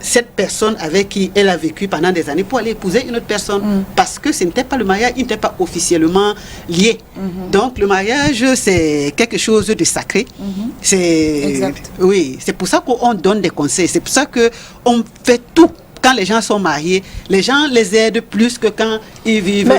cette personne avec qui elle a vécu pendant des années pour aller épouser une autre personne. Parce que ce n'était pas le mariage, il n'était pas officiellement lié. Donc le mariage, c'est quelque chose de sacré. Oui, c'est pour ça qu'on donne des conseils. C'est pour ça qu'on fait tout. Quand les gens sont mariés, les gens les aident plus que quand ils vivent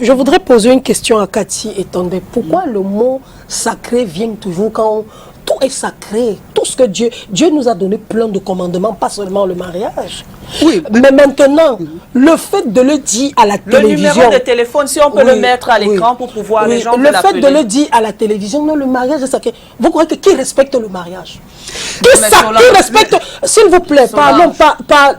je voudrais poser une question à Cathy et Tondé. Pourquoi le mot sacré vient toujours quand tout est sacré, tout ce que Dieu nous a donné plein de commandements, pas seulement le mariage. Oui, mais maintenant, le fait de le dire à la télévision... Le numéro de téléphone, si on peut le mettre à l'écran pour pouvoir les gens... Le fait de le dire à la télévision, non, le mariage est sacré. Vous croyez que qui respecte le mariage? Qui respecte... S'il vous plaît, pardon,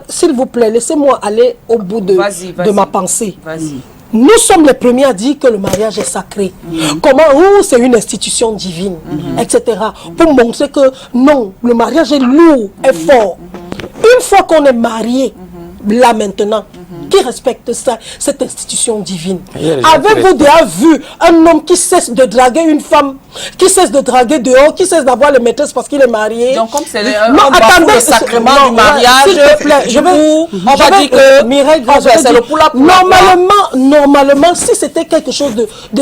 s'il vous plaît, laissez-moi aller au bout de ma pensée. Vas-y. Nous sommes les premiers à dire que le mariage est sacré. Comment c'est une institution divine, etc. Pour montrer que non, le mariage est lourd, est fort. Une fois qu'on est marié, là maintenant, qui respecte ça, cette institution divine? Avez-vous déjà vu un homme qui cesse de draguer une femme, qui cesse de draguer dehors, qui cesse d'avoir les maîtresses parce qu'il est marié? Donc comme c'est le sacrement du mariage, s'il te plaît, on va dire que Mireille, normalement, si c'était quelque chose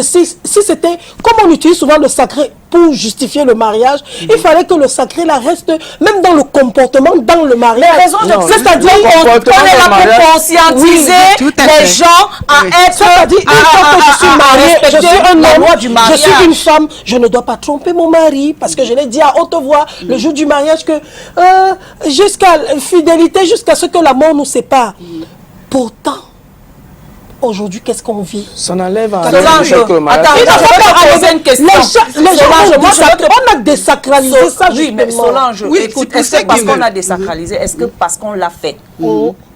si c'était, comme on utilise souvent le sacré pour justifier le mariage, il fallait que le sacré là reste même dans le comportement, dans le mariage. C'est-à-dire qu'on est là pour conscientiser les gens à être... C'est-à-dire, une fois que je suis mariée, je suis un homme, je suis une femme, je ne dois pas tromper mon mari, parce que je l'ai dit à haute voix le jour du mariage que jusqu'à fidélité, jusqu'à ce que la mort nous sépare. Pourtant, aujourd'hui, qu'est-ce qu'on vit? Ça n'enlève à rien. Attends, il ne faut pas poser une question. On a désacralisé ça. Oui, mais Solange, écoute, est-ce que parce qu'on a désacralisé, est-ce que parce qu'on l'a fait,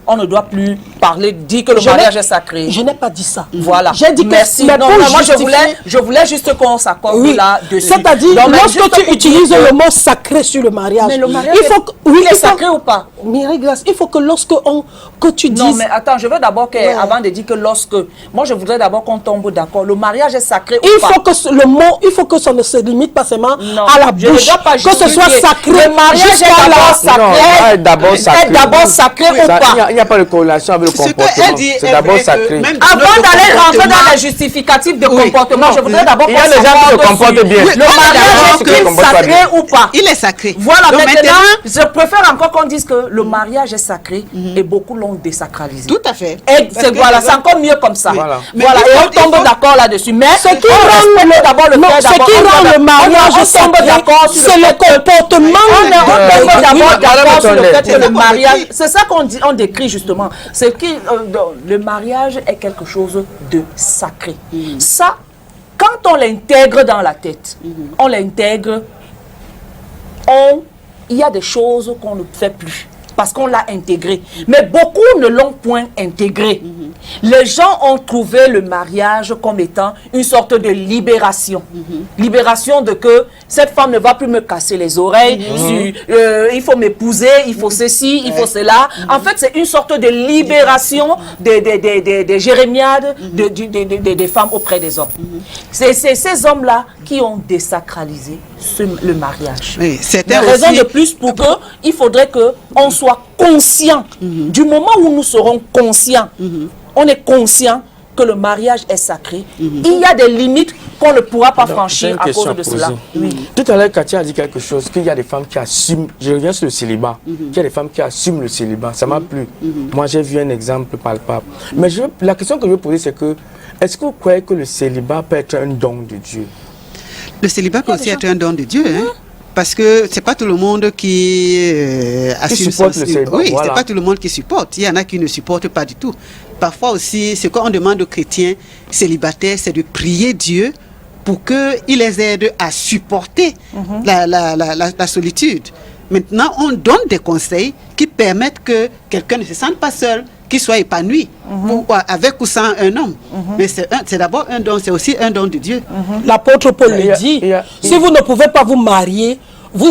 on ne doit plus parler, dire que le mariage est sacré? Je n'ai pas dit ça. Voilà. J'ai dit que merci. Non, moi je voulais juste qu'on s'accorde là-dessus. C'est-à-dire, lorsque tu utilises le mot sacré sur le mariage, mais le mariage est sacré ou pas? Mireille Grasse, il faut que que tu dises... Non, mais attends, je veux d'abord avant de dire que lorsque... Moi, je voudrais d'abord qu'on tombe d'accord. Le mariage est sacré ou pas? Il faut que ça ne se limite pas seulement à la bouche. Que ce soit sacré. Le mariage est d'abord sacré ou pas? Il n'y a pas de corrélation avec le comportement. C'est d'abord sacré. Avant d'aller rentrer dans les justificatifs de comportement, je voudrais d'abord qu'on s'accorde. Il y a des gens qui se comportent bien. Le mariage est-il sacré ou pas? Il est sacré. Voilà, maintenant, je préfère encore qu'on dise que le mariage est sacré et beaucoup l'ont désacralisé. Tout à fait. Voilà, c'est encore mieux comme ça. Voilà, et on tombe d'accord là-dessus. Mais ce qui rend d'abord le mariage sacré, c'est le comportement. On tombe d'abord d'accord sur le fait que le mariage, c'est ça qu'on décrit justement. C'est que le mariage est quelque chose de sacré. Ça, quand on l'intègre dans la tête, on l'intègre, il y a des choses qu'on ne fait plus. parce qu'on l'a intégré. Mais beaucoup ne l'ont point intégré. Les gens ont trouvé le mariage comme étant une sorte de libération. Libération de que cette femme ne va plus me casser les oreilles, il faut m'épouser, il faut ceci, il faut cela. En fait, c'est une sorte de libération des jérémiades des femmes auprès des hommes. C'est ces hommes-là qui ont désacralisé le mariage. Oui, la raison de plus pour que il faudrait qu'on soit conscient. Du moment où nous serons conscients, on est conscient que le mariage est sacré. Il y a des limites qu'on ne pourra pas franchir à cause de cela. Tout à l'heure, Katia a dit quelque chose, qu'il y a des femmes qui assument, je reviens sur le célibat, qu'il y a des femmes qui assument le célibat. Ça m'a plu. Moi, j'ai vu un exemple palpable. Mais la question que je veux poser, c'est que, est-ce que vous croyez que le célibat peut être un don de Dieu? Le célibat peut aussi être un don de Dieu, hein? Parce que c'est pas tout le monde qui assume supporte le célibat. Oui, Voilà. c'est pas tout le monde qui supporte. Il y en a qui ne supportent pas du tout. Parfois aussi, ce qu'on demande aux chrétiens célibataires, c'est de prier Dieu pour qu'il les aide à supporter la solitude. Maintenant, on donne des conseils qui permettent que quelqu'un ne se sente pas seul, qu'il soit épanoui, avec ou sans un homme. Mais c'est d'abord un don, c'est aussi un don de Dieu. L'apôtre Paul le dit, si vous ne pouvez pas vous marier,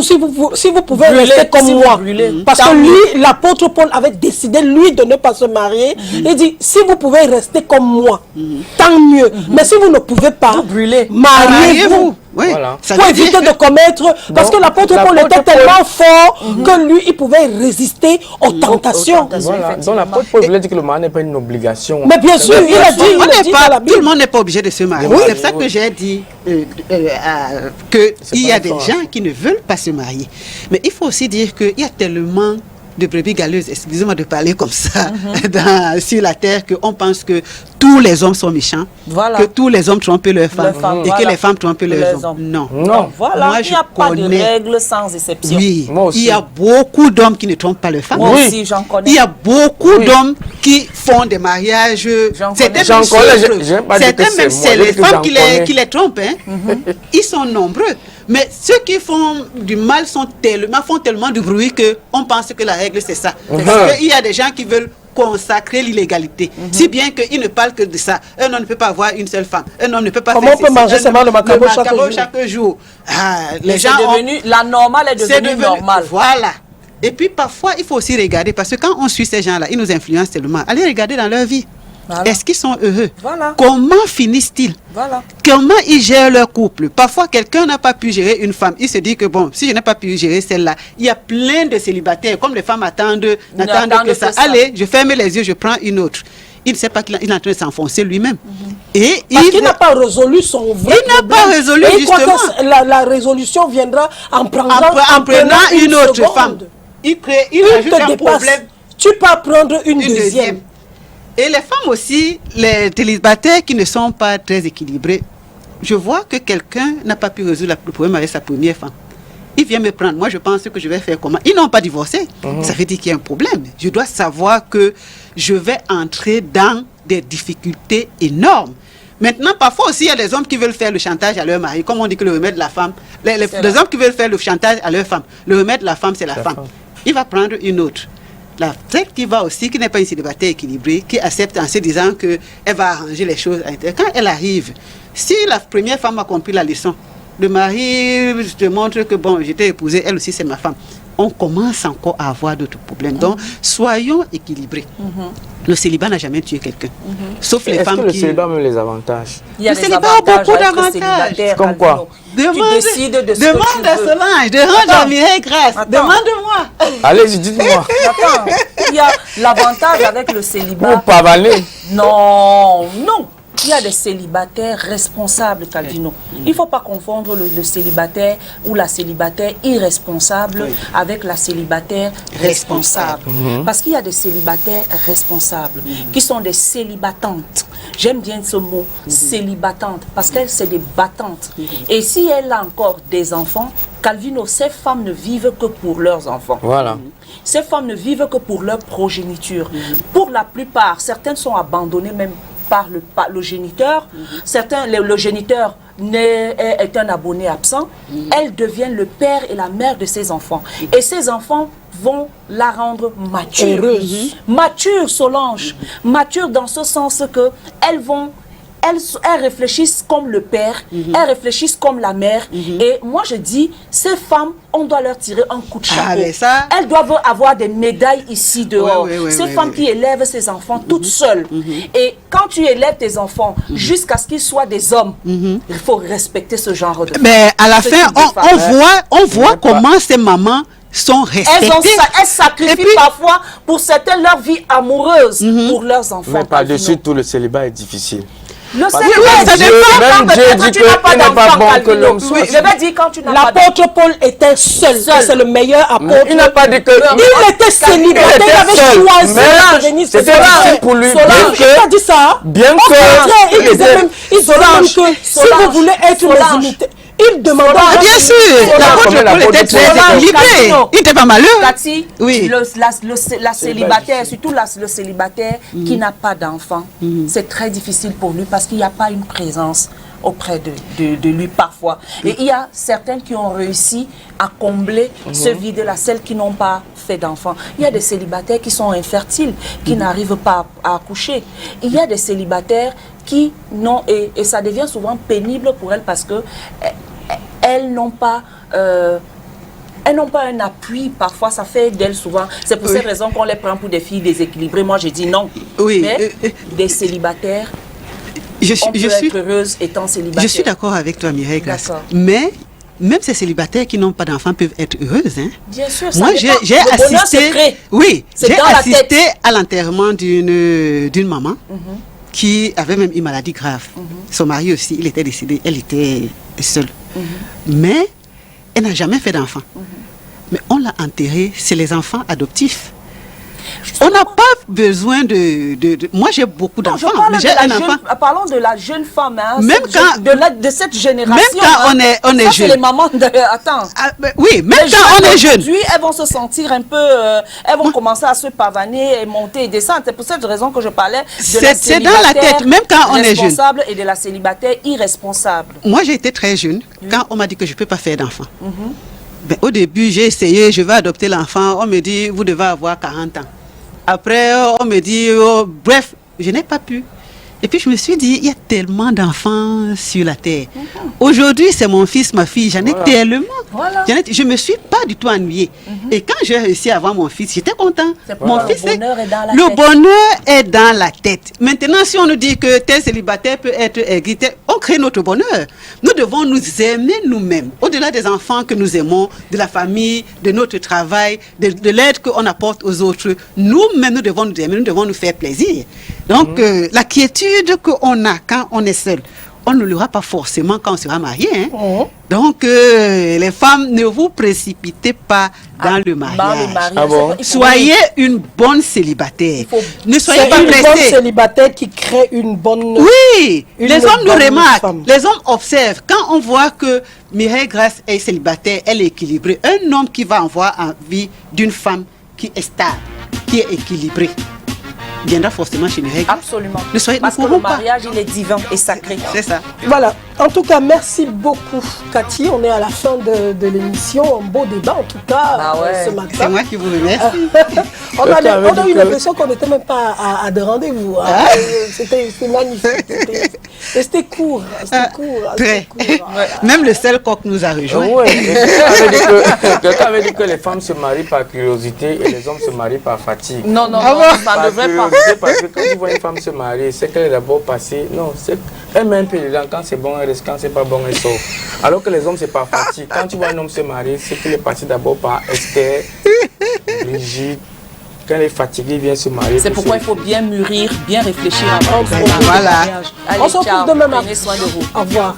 si vous pouvez rester comme moi, parce que lui, l'apôtre Paul avait décidé, lui, de ne pas se marier. Il dit, si vous pouvez rester comme moi, tant mieux. Mais si vous ne pouvez pas, mariez-vous. Oui, voilà. Pour éviter de commettre, parce que l'apôtre Paul était tellement fort que lui, il pouvait résister aux tentations. Voilà. Donc l'apôtre Paul voulait dire que le mariage n'est pas une obligation. Mais bien sûr, il a dit, tout le monde n'est pas obligé de se marier. C'est pour ça que j'ai dit qu'il y a des gens qui ne veulent pas se marier. Mais il faut aussi dire qu'il y a tellement de brebis galeuses, excusez-moi de parler comme ça, sur la terre, qu'on pense que tous les hommes sont méchants, que tous les hommes trompent leurs femmes, et que les femmes trompent leurs hommes. Non. Voilà, Moi, il n'y a pas de règle sans exception. Oui, moi aussi. il y a beaucoup d'hommes qui ne trompent pas leurs femmes. Moi aussi, j'en connais. Il y a beaucoup d'hommes qui font des mariages. Certains même, c'est les femmes qui les trompent. Hein. Ils sont nombreux. Mais ceux qui font du mal font tellement de bruit qu'on pense que la règle c'est ça. Parce qu'il y a des gens qui veulent consacrer l'illégalité. Si bien qu'ils ne parlent que de ça. Un homme ne peut pas avoir une seule femme. Un homme ne peut pas Comment on peut manger seulement le macabo chaque jour. Les gens la normale est devenue normale. Voilà. Et puis parfois, il faut aussi regarder, parce que quand on suit ces gens-là, ils nous influencent tellement. Allez regarder dans leur vie. Voilà. Est-ce qu'ils sont heureux? Comment finissent-ils? Comment ils gèrent leur couple? Parfois, quelqu'un n'a pas pu gérer une femme. Il se dit que bon, si je n'ai pas pu gérer celle-là, il y a plein de célibataires. Comme les femmes n'attendent que ça. Allez, je ferme les yeux, je prends une autre. Il ne sait pas qu'il est en train de s'enfoncer lui-même. Parce qu'il n'a pas résolu son vrai problème. Il n'a pas résolu, justement. La résolution viendra en prenant une autre femme. Il ajoute un problème. Tu peux prendre une deuxième. Et les femmes aussi, les célibataires qui ne sont pas très équilibrés, je vois que quelqu'un n'a pas pu résoudre le problème avec sa première femme. Il vient me prendre, moi je pense que je vais faire comment? Ils n'ont pas divorcé, ça veut dire qu'il y a un problème. Je dois savoir que je vais entrer dans des difficultés énormes. Maintenant, parfois aussi, il y a des hommes qui veulent faire le chantage à leur mari, comme on dit que le remède de la femme. Les hommes qui veulent faire le chantage à leur femme, le remède de la femme, c'est la femme. Il va prendre une autre. La tête qui va aussi, qui n'est pas une célibataire équilibrée, qui accepte en se disant qu'elle va arranger les choses à l'intérieur. Quand elle arrive, si la première femme a compris la leçon, le mari te montre que bon, j'étais épousée, elle aussi c'est ma femme. On commence encore à avoir d'autres problèmes. Donc, soyons équilibrés. Le célibat n'a jamais tué quelqu'un. Sauf les femmes qui... Est-ce que le célibat a les avantages? Le célibat a beaucoup d'avantages. Comme quoi? Demande à Solange, demande à Mireille Grâce. Demande-moi. Allez, dites-moi. Attends, il y a l'avantage avec le célibat. Vous pavanez? Non. Il y a des célibataires responsables, Calvino. Il ne faut pas confondre le célibataire ou la célibataire irresponsable avec la célibataire responsable. Parce qu'il y a des célibataires responsables qui sont des célibatantes. J'aime bien ce mot, célibatante, parce qu'elles, c'est des battantes. Et si elle a encore des enfants, Calvino, ces femmes ne vivent que pour leurs enfants. Voilà. Ces femmes ne vivent que pour leur progéniture. Pour la plupart, certaines sont abandonnées même par le géniteur. Certains, le géniteur est un abonné absent. Elle devient le père et la mère de ses enfants. Et ses enfants vont la rendre mature. Heureuse. Mature, Solange. Mature dans ce sens que elles réfléchissent comme le père, elles réfléchissent comme la mère. Et moi, je dis, ces femmes, on doit leur tirer un coup de chapeau. Elles doivent avoir des médailles ici dehors. Ces femmes qui élèvent ces enfants toutes seules. Et quand tu élèves tes enfants jusqu'à ce qu'ils soient des hommes, il faut respecter ce genre de... Mais à la fin, on voit comment ces mamans sont respectées. Elles sacrifient parfois pour certaines leur vie amoureuse pour leurs enfants. Mais par-dessus tout, le célibat est difficile. Le célibat, ça dépend. Même Dieu dit qu'il n'est pas bon que l'homme soit. Je vais dire quand tu n'as pas d'enfant. L'apôtre Paul était seul. C'est le meilleur apôtre. Il n'a pas dit que... Il était célibataire. Il avait choisi de venir c'était difficile pour lui. Il a dit ça. Bien que... Il disait même que si vous voulez être mes imitateurs, il demandait... Bien sûr, l'apôtre Paul était très équilibré. Il n'était pas malheureux. Cathy, la célibataire, surtout le célibataire qui n'a pas d'enfant, c'est très difficile pour lui parce qu'il n'y a pas une présence auprès de lui parfois. Et il y a certaines qui ont réussi à combler ce vide-là, celles qui n'ont pas fait d'enfants. Il y a des célibataires qui sont infertiles, qui n'arrivent pas à accoucher. Il y a des célibataires qui n'ont... Et ça devient souvent pénible pour elles parce que elles n'ont pas un appui, parfois ça fait d'elles souvent. C'est pour cette raison qu'on les prend pour des filles déséquilibrées. Moi je dis non. Mais des célibataires, on peut être heureuse étant célibataire. Je suis d'accord avec toi, Mireille Grace. Mais même ces célibataires qui n'ont pas d'enfants peuvent être heureuses. Hein? Bien sûr, moi j'ai assisté, à l'enterrement d'une maman qui avait même une maladie grave. Son mari aussi, il était décédé, elle était seule. Mais elle n'a jamais fait d'enfant. Mais on l'a enterrée, c'est les enfants adoptifs. On n'a pas besoin de... Moi, j'ai beaucoup d'enfants, mais j'ai un enfant. Parlons de la jeune femme, hein, même de cette génération. Même quand on est jeune. C'est les mamans de... Attends. Oui, même quand on est jeune. Aujourd'hui, elles vont se sentir un peu... elles vont commencer à se pavaner et monter et descendre. C'est pour cette raison que je parlais de la c'est dans la tête, même quand on est jeune. Responsable et de la célibataire irresponsable. Moi, j'ai été très jeune quand on m'a dit que je ne peux pas faire d'enfant. Ben, au début, j'ai essayé, je vais adopter l'enfant. On me dit, vous devez avoir 40 ans. Après, on me dit, bref, je n'ai pas pu. Et puis, je me suis dit, il y a tellement d'enfants sur la terre. Aujourd'hui, c'est mon fils, ma fille, j'en ai tellement. Je ne me suis pas du tout ennuyée. Et quand j'ai réussi à avoir mon fils, j'étais content. Mon fils, le bonheur est dans la tête. Le bonheur est dans la tête. Maintenant, si on nous dit que tel célibataire peut être aigri, on crée notre bonheur. Nous devons nous aimer nous-mêmes. Au-delà des enfants que nous aimons, de la famille, de notre travail, de l'aide qu'on apporte aux autres, nous-mêmes, nous devons nous aimer, nous devons nous faire plaisir. Donc, la quiétude qu'on a quand on est seul, on ne l'aura pas forcément quand on sera marié. Hein? Donc, les femmes, ne vous précipitez pas dans le mariage. Soyez une bonne célibataire. Ne soyez pas pressés. C'est une bonne célibataire qui crée une bonne... Oui, les hommes nous remarquent, les hommes observent. Quand on voit que Mireille Grace est célibataire, elle est équilibrée. Un homme qui va avoir envie d'une femme qui est stable, qui est équilibrée, viendra forcément chez Mireille. Absolument. Parce que le mariage, il est divin et sacré. C'est ça. Voilà. En tout cas, merci beaucoup, Cathy. On est à la fin de l'émission. Un beau débat, en tout cas, ce matin. C'est moi qui vous remercie. On a eu l'impression qu'on n'était même pas à des rendez-vous. C'était magnifique. C'était court. Très. Même le seul coq nous a rejoint. Quelqu'un avait dit que les femmes se marient par curiosité et les hommes se marient par fatigue. Non, ça ne devrait pas. Parce que quand tu vois une femme se marier, c'est qu'elle est d'abord passée. Non, elle met un peu dedans. Quand c'est bon, elle reste. Quand c'est pas bon, elle sort. Alors que les hommes, c'est par fatigue. Quand tu vois un homme se marier, c'est qu'il est passé d'abord par Esther, Brigitte. Quand elle est fatiguée, il vient se marier. C'est pourquoi il faut bien mûrir, bien réfléchir avant de voilà. mariage. Allez, on se retrouve demain matin. Prenez soin de vous. Au revoir.